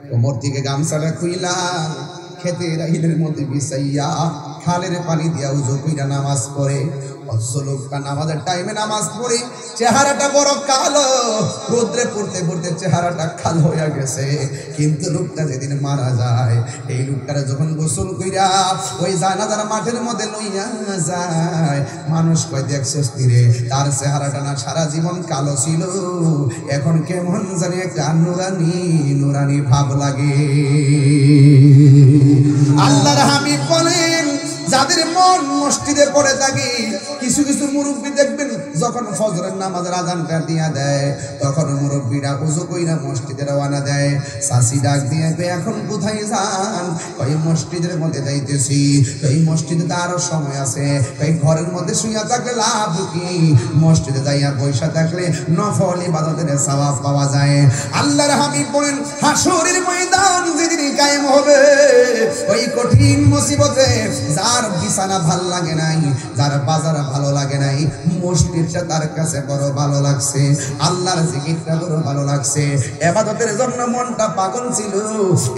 কোমর থেকে গামছাটা খুইলা খেতে রাহিলের মধ্যে বিছাইয়া খালের পানি দিয়া উজু কইরা নামাজ পড়ে অথচ লোকটা নামাজের টাইমে নামাজ পড়ে চেহারাটা বড় কালো রোদ্রে পড়তে পড়তে চেহারাটা কালো হয়ে গেছে কিন্তু লোকটা যেদিন মারা যায় এই লোকটারে যখন গোসল কইরা ওই জানাজার মাঠের মধ্যে লইয়া যায় মানুষ কয় দেখছস তীরে তার চেহারাটা না সারা জীবন কালো ছিল এখন কেমন জানি একটা নুরানি নুরানি ভাব লাগে আল্লাহর হাবিব বলেন যাদের মন মসজিদে পড়ে থাকে কিছু কিছু মুরব্বী দেখবেন যখন ফজরের নামাজের আযানটা দিয়া দেয় তখন মুরব্বীরা ওযু কইরা মসজিদে রওনা দেয় সাসি ডাক দিয়ে এখন কোথায় যান ওই মসজিদের মধ্যে যাইতেছি এই মসজিদে তো আরো সময় আছে এই ঘরের মধ্যে শুইয়া থাকলে লাভ কি মসজিদে যাইয়া বৈশা থাকলে নফল ইবাদতের সওয়াব পাওয়া যায় আল্লাহর হাবিব বলেন হাসরের ময়দান যেদিন কায়েম হবে ওই কঠিন মুসিবতে যার বিছানা ভালো লাগে নাই যার বাজার ভালো লাগে নাই মসজিদটা তার কাছে বড় ভালো লাগছে আল্লাহর জিকিরটা বড় ভালো লাগছে ইবাদতের জন্য মনটা পাগল ছিল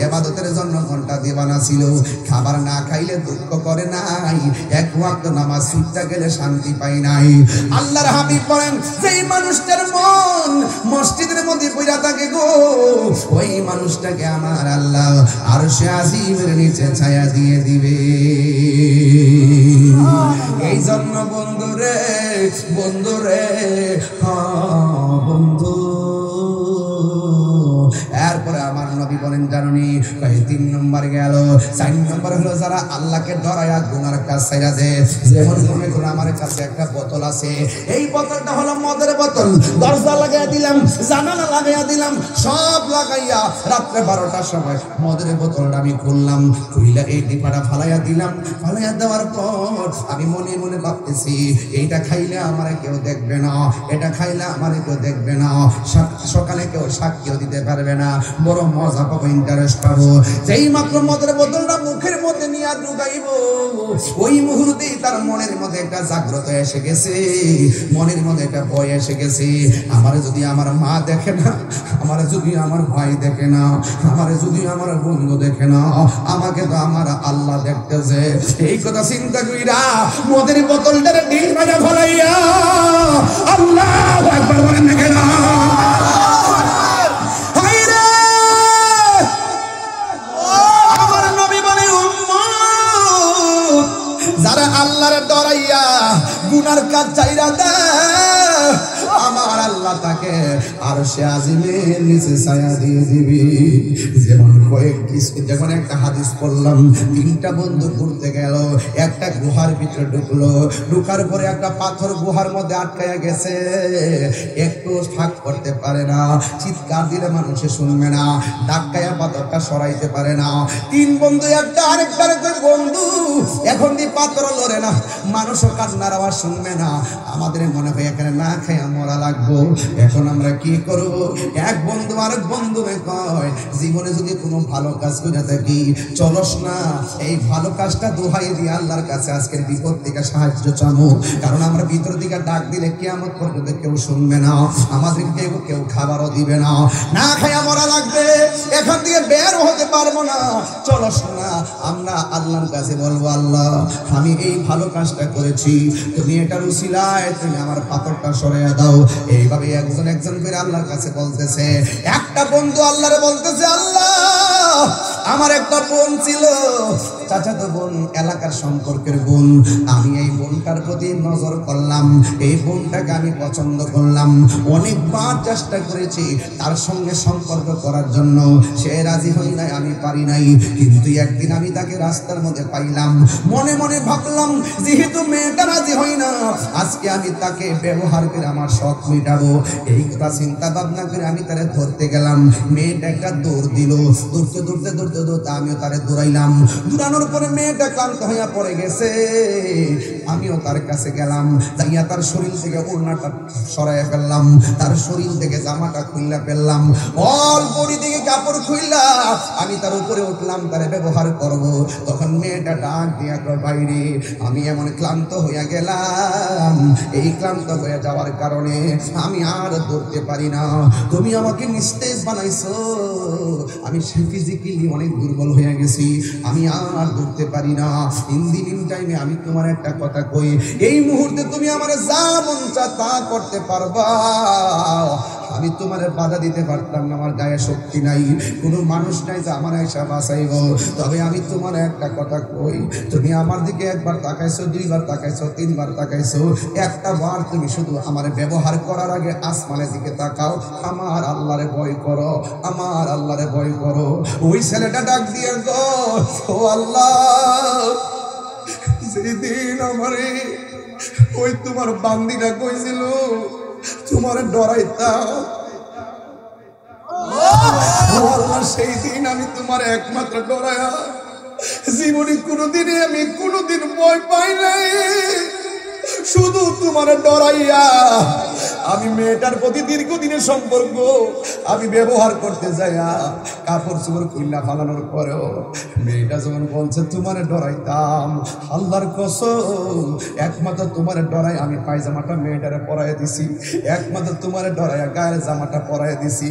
ইবাদতের জন্য মনটা দিওয়ানা ছিল খাবার না খাইলে দুঃখ করে নাই এক ওয়াক্ত নামাজ ছুটতে গেলে শান্তি পায় নাই আল্লাহর হাবিব বলেন যেই মানুষটার মন মসজিদের মধ্যে পড়া থাকে গো ওই মানুষটাকে আমার আল্লাহ আরশে আজিমের নিচে ছায়া দিয়ে দিবে এই জন্য বন্ধুরে বন্ধুরে বন্ধু এরপরে আমার নবী বলেন জানুনি 3 নম্বর গেল 4 নম্বর হলো যারা আল্লাহকে ডরায়া গুনার কাজ ছাইরা দেয় যেমন মনে করো আমার কাছে একটা বোতল আছে এই বোতলটা হলো মদের বোতল দরজা লাগাইয়া দিলাম জানালা লাগাইয়া দিলাম সব লাগাইয়া রাতে 12টার সময় মদের বোতলটা আমি খুললাম খুইলা এই টিপাটা ফালাইয়া দিলাম ফালাইয়া দেওয়ার পর আমি মনে মনে ভাবতেছি এইটা খাইলে আমারে কেউ দেখবে না এটা খাইলে আমারে কেউ দেখবে না সকালে কেউ সাক্ষীও দিতে পারবে না বড় মজা পাবো ইন্টারেস্ট পাবো যেই মাত্র মদের বোতলটা মুখের মধ্যে নিয়ে ঢুকাইব ওই মুহূর্তেই তার মনের মধ্যে একটা জাগ্রত এসে গেছে মনের মধ্যে একটা ভয় এসে গেছে আমারে যদি আমার মা দেখে না আমারে যদি আমার ভাই দেখে না আমারে যদি আমার বন্ধু দেখে না আমাকে তো আমার আল্লাহ দেখতেছে এই কথা চিন্তা কইরা মদের বোতলটারে ঢিল মারা ফলাইয়া আল্লাহু আকবার বলেন না কেন যারা আল্লাহর ডরাইয়া গুনার কাজ ছাইরা দেয় আমার আল্লাহ তাকে আর সে আজিমের নিচে ছায়া দিয়ে দিবি। যেমন যেমন একটা হাদিস পড়লাম, 3টা বন্ধু ঘুরতে গেল, একটা গুহার ভিতরে ঢুকলো, ঢুকার পরে একটা পাথর গুহার মধ্যে আটকায়া গেছে, একটু ফাঁক করতে পারে না, চিৎকার দিলে মানুষে শুনবে না, ধাক্কায়া পাথরটা সরাইতে পারে না। 3 বন্ধু একটা আরেকটার বন্ধু এখন দিয়ে পাথর লড়ে না, মানুষও কান্নার আওয়াজ শুনবে না, আমাদের মনে হয় এখানে না খাইয়া মরা লাগবো, এখন আমরা কি করব? এক বন্ধু আরেক বন্ধু কয়, জীবনে যদি কোনো ভালো কাজ করে থাকি চলস না, এই ভালো কাজটা দোহাই দিয়ে আল্লাহর কাছে আজকের বিপদ থেকে সাহায্য চামো, কারণ আমরা ভিতর দিকে ডাক দিলে কিয়ামত পর্যন্ত কেউ শুনবে না, আমাদের কেউ খাবারও দিবে না, না খাইয়া মরা লাগবে, এখান থেকে বের হতে পারবো না, চলস না। আমরা আল্লাহর কাছে বলবো, আল্লাহ আমি এই ভালো কাজটা করেছি, তুমি এটার উসিলায় তুমি আমার পাথরটা সরাইয়া দাও। এইভাবে একজন করে আল্লাহর কাছে বলতেছে। একটা বন্ধু আল্লাহরে বলতেছে, আল্লাহ আমার একটা বোন ছিল, চাচাতো বোন, এলাকার সম্পর্কের বোন, আমি এই বোনটার প্রতি নজর করলাম, এই বোনটাকে আমি পছন্দ করলাম, অনেকবার চেষ্টা করেছি তার সঙ্গে সম্পর্ক করার জন্য, সে রাজি হই নাই, আমি পারি নাই, কিন্তু একদিন আমি তাকে রাস্তার মধ্যে পাইলাম, মনে মনে ভাবলাম যেহেতু মেয়েটা রাজি হই না, আজকে আমি তাকে ব্যবহার করে আমার শখ মেটাবো, এই কথা চিন্তা ভাবনা করে আমি তারে ধরতে গেলাম, মেয়েটা একটা দৌড় দিল, দৌড়তে আমিও তারে দৌড়াইলাম, দৌড়ানোর পরে মেয়েটা ক্লান্ত হইয়া পড়ে গেছে, আমিও তার কাছে গেলাম, যাইয়া তার শরীর থেকে ওড়নাটা সরাইয়া ফেললাম, তার শরীর থেকে জামাটা খুইলা ফেললাম, অল্পরি থেকে কাপড় খুইলা আমি তার উপরে উঠলাম, তারে ব্যবহার করব। তখন মেয়েটা ডাক দিয়া কয়, বাইরে আমি এমন ক্লান্ত হইয়া গেলাম, এই ক্লান্ত হয়ে যাওয়ার কারণে আমি আর ধরতে পারি না, তুমি আমাকে নিস্তেজ বানাইছো, আমি ফিজিক্যালি অনেক দুর্বল হয়ে গেছি, আমি আর ধরতে পারি না, ইন টাইমে আমি তোমার একটা কথা কই, এই মুহূর্তে তুমি আমার যা মন চা তা করতে পারবা, আমি তোমার বাধা দিতে পারতাম না, আমার গায়ে শক্তি নাই, কোনো মানুষ নাই যে আমার এসে বাঁচাইব, তবে আমি তোমার একটা কথা কই, তুমি আমার দিকে একবার তাকাইছো, 2বার তাকাইছো, 3বার তাকাইছো, একটা বার তুমি শুধু আমার ব্যবহার করার আগে আসমানের দিকে তাকাও, আমার আল্লাহরে ভয় করো, আমার আল্লাহরে ভয় করো। ওই ছেলেটা ডাক দিয়ে গো, ও আল্লাহ, যেদিন আমারে ওই তোমার বান্দিটা কইছিল তোমার ডরাইতাম, সেই দিন আমি তোমার একমাত্র ডরায়া, জীবনে কোনোদিন ভয় পাই নাই, শুধু তোমার ডরাইয়া আমি মেয়েটার প্রতি দীর্ঘদিনের সম্পর্ক আমি ব্যবহার করতে যাইয়া কাপড় চোপড় খুলনা ফালানোর পরেও মেয়েটা যখন বলছে তোমার ডরাইতাম, আল্লাহর কসম একমাত্র তোমার ডরাই আমি পায়জামাটা মেয়েটারে পরাইয়া দিছি, একমাত্র তোমার ডরাইয়া গায়ের জামাটা পরাইয়া দিছি,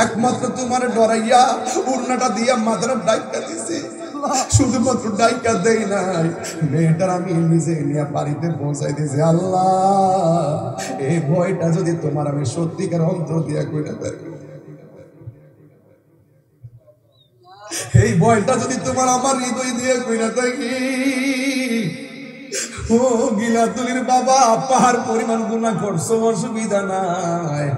একমাত্র তোমার ডরাইয়া উড়নাটা দিয়া মাথার ডাইকা দিছি, শুধুমাত্র ডাইকা দেই নাই, মেয়েটার আমি নিজে নিয়ে বাড়িতে পৌঁছাই দিয়েছি। আল্লাহ এই ভয়টা যদি তোমার আমি সত্যিকার অন্তর দিয়া কইরা দেয়, এই ভয়টা যদি তোমার আমার হৃদয় দিয়ে কইরা থাকি, ও গিলাতুলির বাবা, পাহাড় পরিমাণ গুনাহ করছো, অসুবিধা নাই,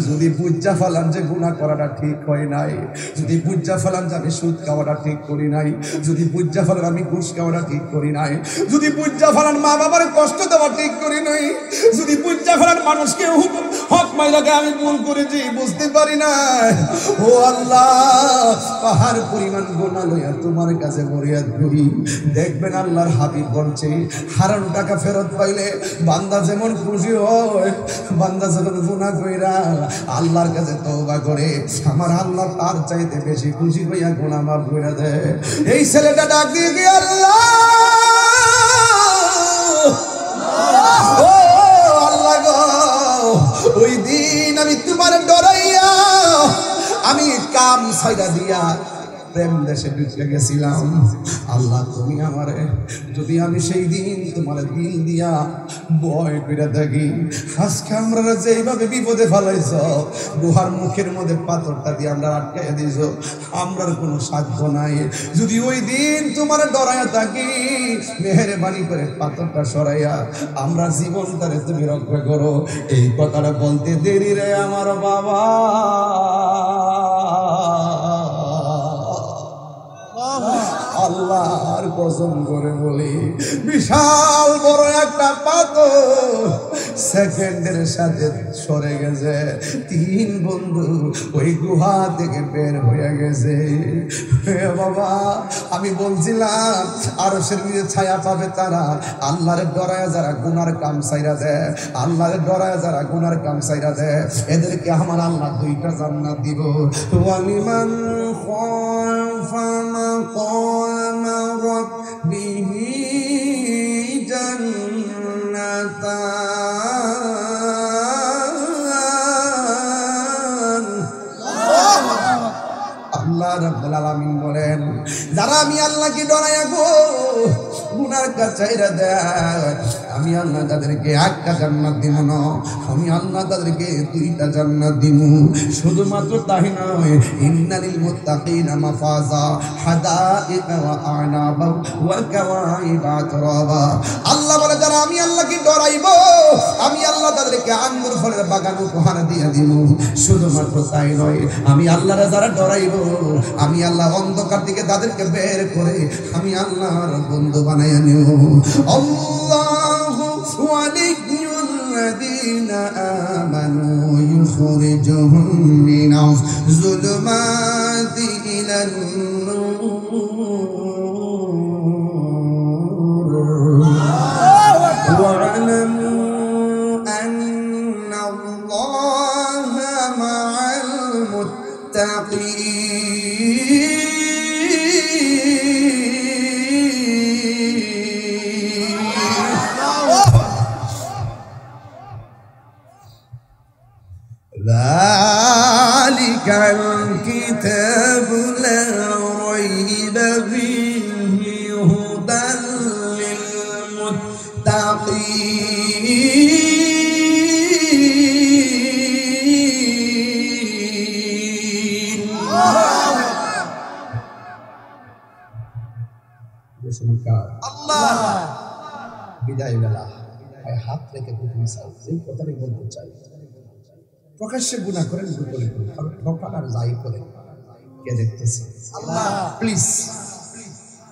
যদি বুঝা ফেলান যে গুনাহ করাটা ঠিক হয় নাই, যদি বুঝা ফেলান যে আমি সুদ খাওয়াটা ঠিক করি নাই, যদি বুঝা ফেলান আমি ঘুষ খাওয়াটা ঠিক করি নাই, যদি বুঝা ফেলান মা বাবার কষ্ট দেওয়া ঠিক করি নাই, যদি বুঝা ফেলান মানুষকে হক মাইরাকে আমি ভুল করেছি বুঝতে পারি না, ও আল্লাহ পাহাড় পরিমাণ গুনাহ লইয়া তোমার কাছে ফরিয়াদ করি। দেখবেন আল্লাহর হাবিব বলছে, হারানো টাকা ফেরত পাইলে বান্দা যেমন খুশি হয়, বান্দা যখন গুনাহ কইরা আল্লাহর কাছে তওবা করে, আমার আল্লাহ তার চাইতে বেশি খুশি হইয়া গুনাহ মাফ করে দেয়। এই ছেলেটা ডাক দিয়ে কি, আল্লাহ ও আল্লাহ গো, ওই দিন আমি তোমার ডরাইয়া আমি কাম ছাইড়া দিয়া প্রেম দেশে ঢুকে গেছিলাম। আল্লাহ তুমি আমারে যদি আমি সেই দিন তোমার দিল দিয়া ভয় করে থাকি, আজকে আমরা যেইভাবে বিপদে ফেলাইছ, গুহার মুখের মধ্যে পাথরটা দিয়ে আমরা আটকাইয়া দিয়েছ, আমরার কোনো সাধ্য নাই। যদি ওই দিন তোমার ডরাইয়া থাকি, মেহেরবানি করে পাথরটা সরাইয়া আমরা জীবনটারে তুমি রক্ষা করো। এই কথাটা বলতে দেরি রে আমার বাবা। আল্লাহর কসম করে বলি, বিশাল বড় একটা পাথর সেকেন্ডের সাথে সরে গেছে। 3 বন্ধু ওই গুহা থেকে বের হয়ে গেছে। বাবা আমি বলছিলাম আরশের নিচে ছায়া পাবে তারা আল্লাহর ডরায় যারা গুনার কাম সাইরা দেয়, আল্লাহর ডরায় যারা গুনার কাম সাইরা দেয়, এদেরকে আমার আল্লাহ 2টা জান্নাত দিব। ওয়ালিমান খাফা মাকামা রাব্বিহি জান্নাতান। আল্লাহ রাব্বুল আলামিন বলেন, যারা আমি আল্লাহকে ডরায়া গো গুনার কাজ ছাইরা দেয়, আমি আল্লাহ তাদেরকে 1টা জান্নাত দিব না, আমি আল্লাহ তাদেরকে 2টা জান্নাত দিব। শুধুমাত্র তাই নয়, ইন্নালিল মুত্তাকিনা মাফাজা হাদাইকা ওয়া আনাবা ওয়া কাওয়াইবা আতরাবা। আল্লাহ বলে যারা আমি আল্লাহকে ডরাইব, আমি আল্লাহ তাদেরকে আঙ্গুর ফলের বাগান উপহার দিয়ে দিব। শুধুমাত্র তাই নয়, আমি আল্লাহরে যারা ডরাইব, আমি আল্লাহ অন্ধকার থেকে তাদেরকে বের করে আমি আল্লাহর বন্ধু বানাইয়া নিব। আল্লাহু ওয়ালিয়্যুল্লাযীনা আমানু ইউখরিজুহুম মিনাজ যুলুমাতি ইলান নূর ওয়া'লামু আন্নাল্লাহা মা'আল মুত্তাকিন। ذلك الكتاب لا ريب فيه هدى للمتقين। আল্লাহ বিদায় বেলা হাত রেখে তুমি চাই, এই কথাটাই বলতে চাই। প্রকাশ্যে গুনাহ করেন, গোপনে করেন, কারণ ঠকান আর যাই করেন কে দেখতেছে? আল্লাহ। প্লিজ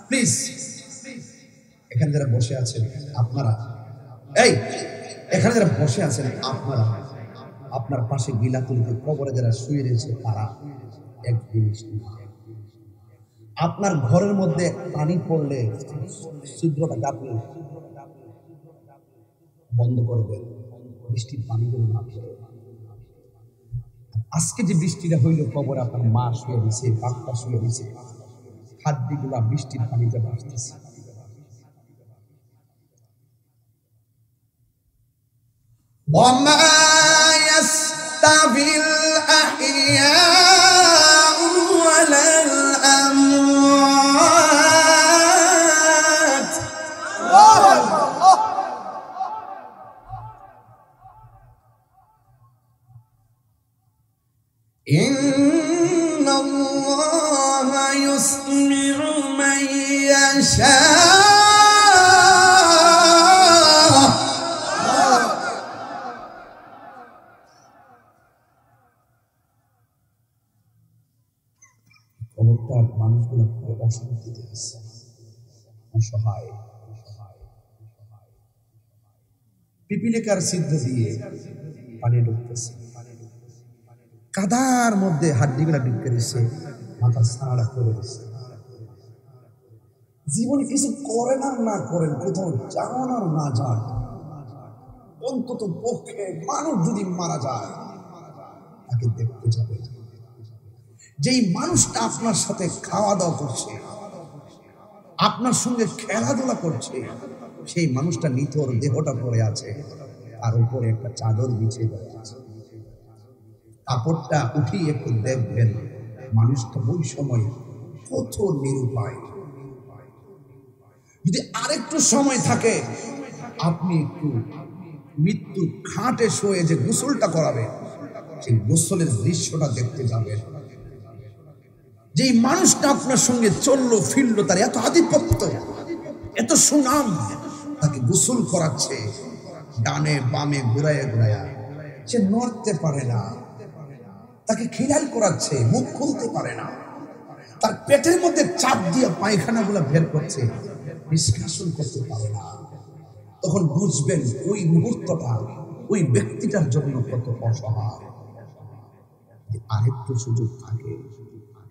প্লিজ এখানে যারা বসে আছেন আপনারা, এই এখানে যারা বসে আছেন আপনারা, আপনার পাশে গিলাতুলিতে কবরে যারা শুয়ে রয়েছে তারা এক জিনিস, আপনার ঘরের মধ্যে পানি পড়লে ছিদ্রটা গাঁথনি বন্ধ করে দেন, বৃষ্টির পানি যেন না পড়ে। আজকে যে বৃষ্টিটা হইল, কবরে আপনার মা শুয়ে দিছে, বাপ্পা শুয়ে দিছে, হাড্ডিগুলা বৃষ্টির পানিতে ভাসতেছে। ওয়ামা ইয়াস্তাবিল আহইয়াউ ওয়ালাল আমওয়াত। ইন্নাল্লাহা ইউসমিউ মান ইয়াশা। কবরটার মানুষগুলো অশান্তিতে আছে, অসহায়। পিপিলিকার ছিদ্র দিয়ে পানি ঢুকতেছে, কাদার মধ্যে হাড্ডিগুলা ঢুকে দিচ্ছে, মাথা ছাড়া করে দিচ্ছে। জীবনে কিছু করেন আর না করেন, কোথাও যান আর না যান, অন্তত পক্ষে মানুষ যদি মারা যায় তাকে দেখতে যাবে। যেই মানুষটা আপনার সাথে খাওয়া দাওয়া করছে, আপনার সঙ্গে খেলাধুলা করছে, সেই মানুষটা নিথর দেহটা পড়ে আছে, তার উপরে একটা চাদর বিছিয়ে দেওয়া আছে। কাপড়টা উঠিয়ে একটু দেখবেন, মানুষটা ওই সময় কত নিরুপায়। যদি আরেকটু সময় থাকে, আপনি একটু মৃত্যু খাটে শুয়ে যে গোসলটা করাবেন, সেই গোসলের দৃশ্যটা দেখতে যাবেন। যেই মানুষটা আপনার সঙ্গে চললো ফিরলো, তার এত আধিপত্য, এত সুনাম, তাকে গোসল করাচ্ছে ডানে বামে ঘুরাইয়া ঘুরাইয়া, সে নড়তে পারে না। তাকে খিলাল করাচ্ছে, মুখ খুলতে পারে না। তার পেটের মধ্যে চাপ দিয়ে পায়খানাগুলো বের করছে, নিষ্কাশন করতে পারে না। তখন বুঝবেন ওই মুহূর্তটা ওই ব্যক্তিটার জন্য কত অসহায়। আরেকটু সুযোগ থাকে,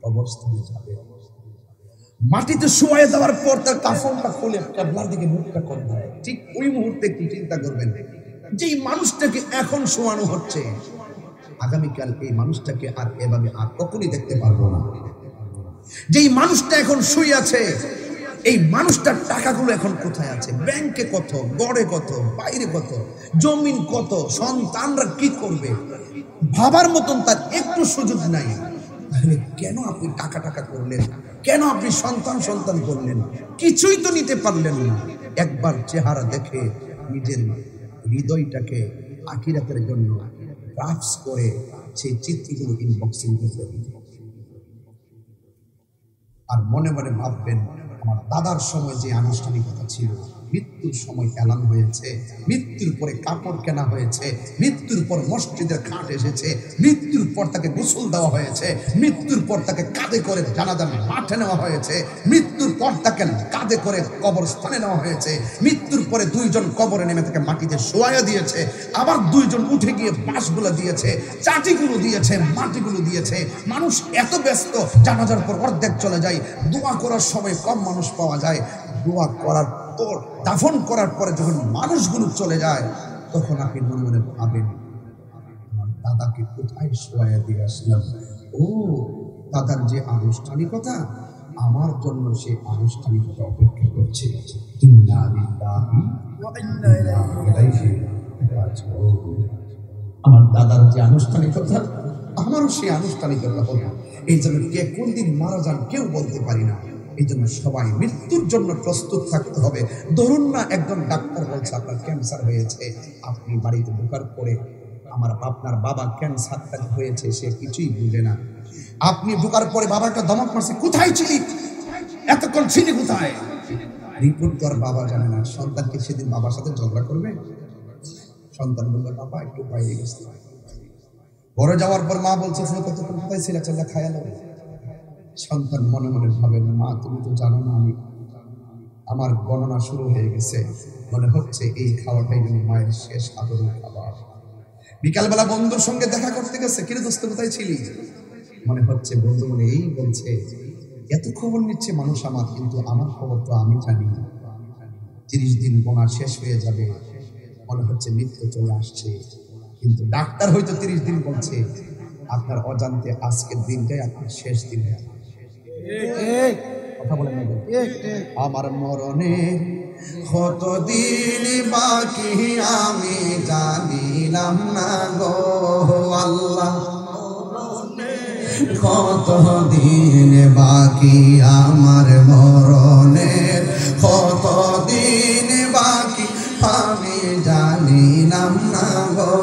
অবস্থানে যাবে, মাটিতে শুয়ে দেওয়ার পর তার কাফনটা খুলে কেবলার দিকে মুখটা করবে। ঠিক ওই মুহূর্তে একটু চিন্তা করবেন, যেই মানুষটাকে এখন শোয়ানো হচ্ছে, আগামীকাল এই মানুষটাকে আর এভাবে আর কখনই দেখতে পারবো না। যেই মানুষটা এখন শুয়ে আছে, এই মানুষটার টাকাগুলো এখন কোথায় আছে? ব্যাংকে কত, গড়ে কত, বাইরে কত, জমিন কত, সন্তানরা কি করবে, ভাবার মতন তার একটু সুযোগ নাই। তাহলে কেন আপনি টাকা টাকা করলেন? কেন আপনি সন্তান সন্তান করলেন? কিছুই তো নিতে পারলেন না। একবার চেহারা দেখে নিজের হৃদয়টাকে আখিরাতের জন্য ড্রাফটস করে সেই চিত্রগুলো ইনবক্সিং করবেন, আর মনে মনে ভাববেন, আমার দাদার সময় যে আনুষ্ঠানিকতা ছিল, মৃত্যুর সময় এলান হয়েছে, মৃত্যুর পরে কাপড় কেনা হয়েছে, মৃত্যুর পর মসজিদের খাট এসেছে, মৃত্যুর পর তাকে গোসল দেওয়া হয়েছে, মৃত্যুর পর তাকে কাঁধে করে জানাজার মাঠে নেওয়া হয়েছে, মৃত্যুর পর তাকে কাঁধে করে কবরস্থানে নেওয়া হয়েছে, মৃত্যুর পরে দুইজন কবরে নেমে তাকে মাটিতে শোয়া দিয়েছে, আবার দুইজন উঠে গিয়ে বাঁশগুলো দিয়েছে, চাটিগুলো দিয়েছে, মাটিগুলো দিয়েছে। মানুষ এত ব্যস্ত, জানাজার পর অর্ধেক চলে যায়, দোয়া করার সময় কম মানুষ পাওয়া যায়। দোয়া করার পর, দাফন করার পরে যখন মানুষগুলো চলে যায়, তখন আপনি মনে মনে ভাবেন, আমার দাদাকে কোথায় শোয়া দিয়ে আসলাম। ও দাদার যে আনুষ্ঠানিকতা, আমার জন্য সে আনুষ্ঠানিকতা অপেক্ষা করছে। আমার দাদার যে আনুষ্ঠানিকতা, আমারও সেই আনুষ্ঠানিকতা হবে। এই জন্য কে কোন দিন মারা যান কেউ বলতে পারি না। এই জন্য সবাই মৃত্যুর জন্য প্রস্তুত থাকতে হবে। ধরুন না একজন ডাক্তার বলছে আপনার ক্যান্সার হয়েছে, আপনি বাড়িতে ঢোকার পরে আপনার বাবা ক্যান্সারটা হয়েছে, সে কিছুই বুঝে না। আপনি ঢোকার পরে বাবাটা ধমক মারছে, কোথায় ছিলি এতক্ষণ, ছিলি কোথায়? রিপোর্ট তো আর বাবা জানে না। সন্তানকে সেদিন বাবার সাথে ঝগড়া করবে? সন্তান বলবে বাবা একটু বাইরে গেছে। ঘরে যাওয়ার পর মা বলছে কতক্ষণ কোথায় ছিল, চাল্লা খায়ালো। সন্তান মনে মনে ভাবেন, মা তুমি তো জানো না আমি, আমার গণনা শুরু হয়ে গেছে, মনে হচ্ছে এই খাওয়াটাই যেন মায়ের শেষ আদরের খাবার। বিকালবেলা বন্ধুর সঙ্গে দেখা করতে গেছে, কিরে দোস্ত কোথায় ছিলি? মনে হচ্ছে বন্ধু মনে এই বলছে, এত খবর নিচ্ছে মানুষ আমার, কিন্তু আমার খবর তো আমি জানি। 30 দিন গোনা শেষ হয়ে যাবে, মনে হচ্ছে মৃত্যু চলে আসছে, কিন্তু ডাক্তার হয়তো 30 দিন বলছে, আপনার অজান্তে আজকের দিনটাই আপনার শেষ দিন। কথা বলেন না, আমার মরণে কতদিন বাকি আমি জানিলাম না গো আল্লাহ, কতদিন বাকি আমার মরণের, কতদিন বাকি আমি জানিলাম না গো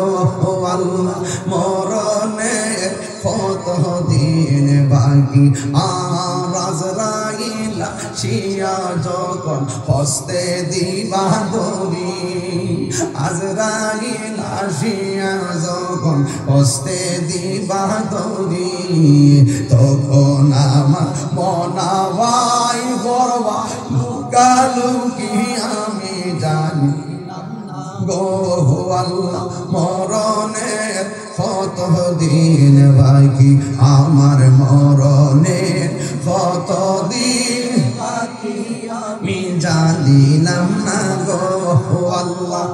আল্লাহ, মরণের কতদিন বাকি। আর আজরাইল আসিয়া যখন হস্তে দিবা দড়ি, আজরাইল আসিয়া যখন হস্তে দিবা দড়ি, তখন আমার মনাবাই করবা লুকালুকি আমি জানি গো আল্লাহ, মরণের কতদিন বাকি আমার মরণের কতদিন বাকি আমি জানিলাম না গো আল্লাহ,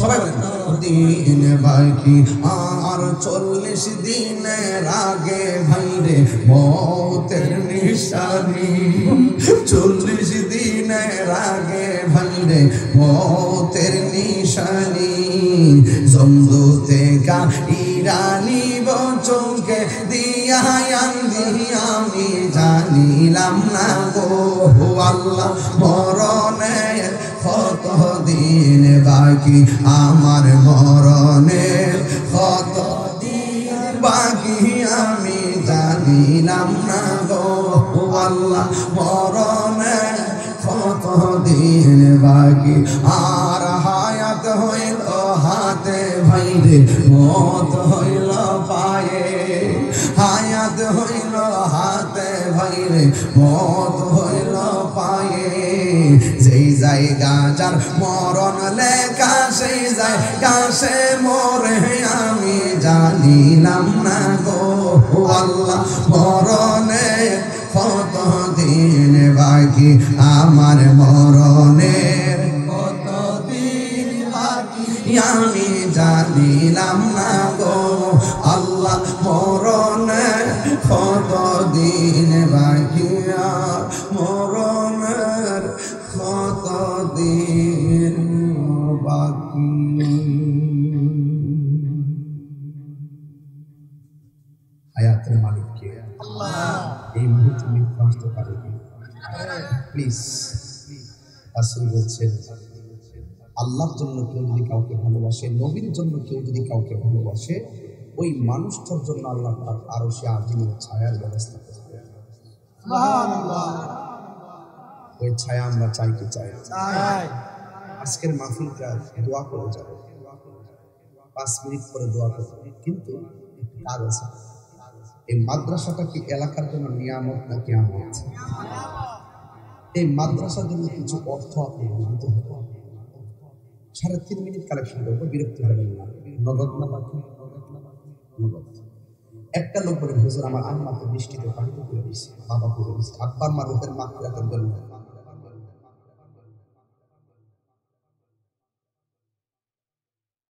সবাই বলেন দিন বাকি আর 40 দিনের আগে ভাইরে মৌতের নিশানি, 40 দিনের আগে ভাইরে মৌতের নিশানি, জমদুতে কা ইরানি চোখে দিয়া আমি জানিলাম না গো আল্লাহ মরণের কত দিন বাকি আমার মরণের কত দিন বাকি আমি জানিলাম না গো আল্লাহ মরণের কত দিন বাকি আর হায়াত হইল হাতে ভাইরে মত হইল পায়ে হায়াত হইল হাতে ভাইরে মত হইল পায়ে যেই জায়গা যার মরণ লেখা সেই জায়গা সে মরে আমি জানিলাম না গো আল্লাহ মরণের কত দিন বাকি আমার মরণের কত দিন বাকি আমি জানিলাম না গো আল্লাহ মরণের কত দিন বাকি মরণের কত দিন বাকি হায়াতের মালিক কে আল্লাহ এই মুহূর্তে আমি বুঝতে পারি প্লিজ রাসূল বলছেন আল্লাহর জন্য কেউ যদি কাউকে ভালোবাসে নবীর জন্য কেউ যদি কাউকে ভালোবাসে ওই মানুষটার জন্য আল্লাহ পাক আরশে আজিমের ছায়ার ব্যবস্থা করবে সুবহানাল্লাহ ওই ছায়া আমরা চাই কি চাই আজকের মাহফিলটা দোয়া করে যাব 5 মিনিট পরে দোয়া করব কিন্তু কাজ আছে এই মাদ্রাসাটা কি এলাকার জন্য নিয়ামত নাকি আমত এই মাদ্রাসার জন্য কিছু অর্থ আপনি দিতে হবে 3.5 মিনিট কালেকশন করবো বিরক্ত হবেন না নগদ না বাকি নগদ একটা লোক বলে হুজুর আমার আম্মাকে বৃষ্টিতে পানিতে করে দিয়েছে বাবা করে দিয়েছে আব্বার মা রোদের মাগফিরাতের জন্য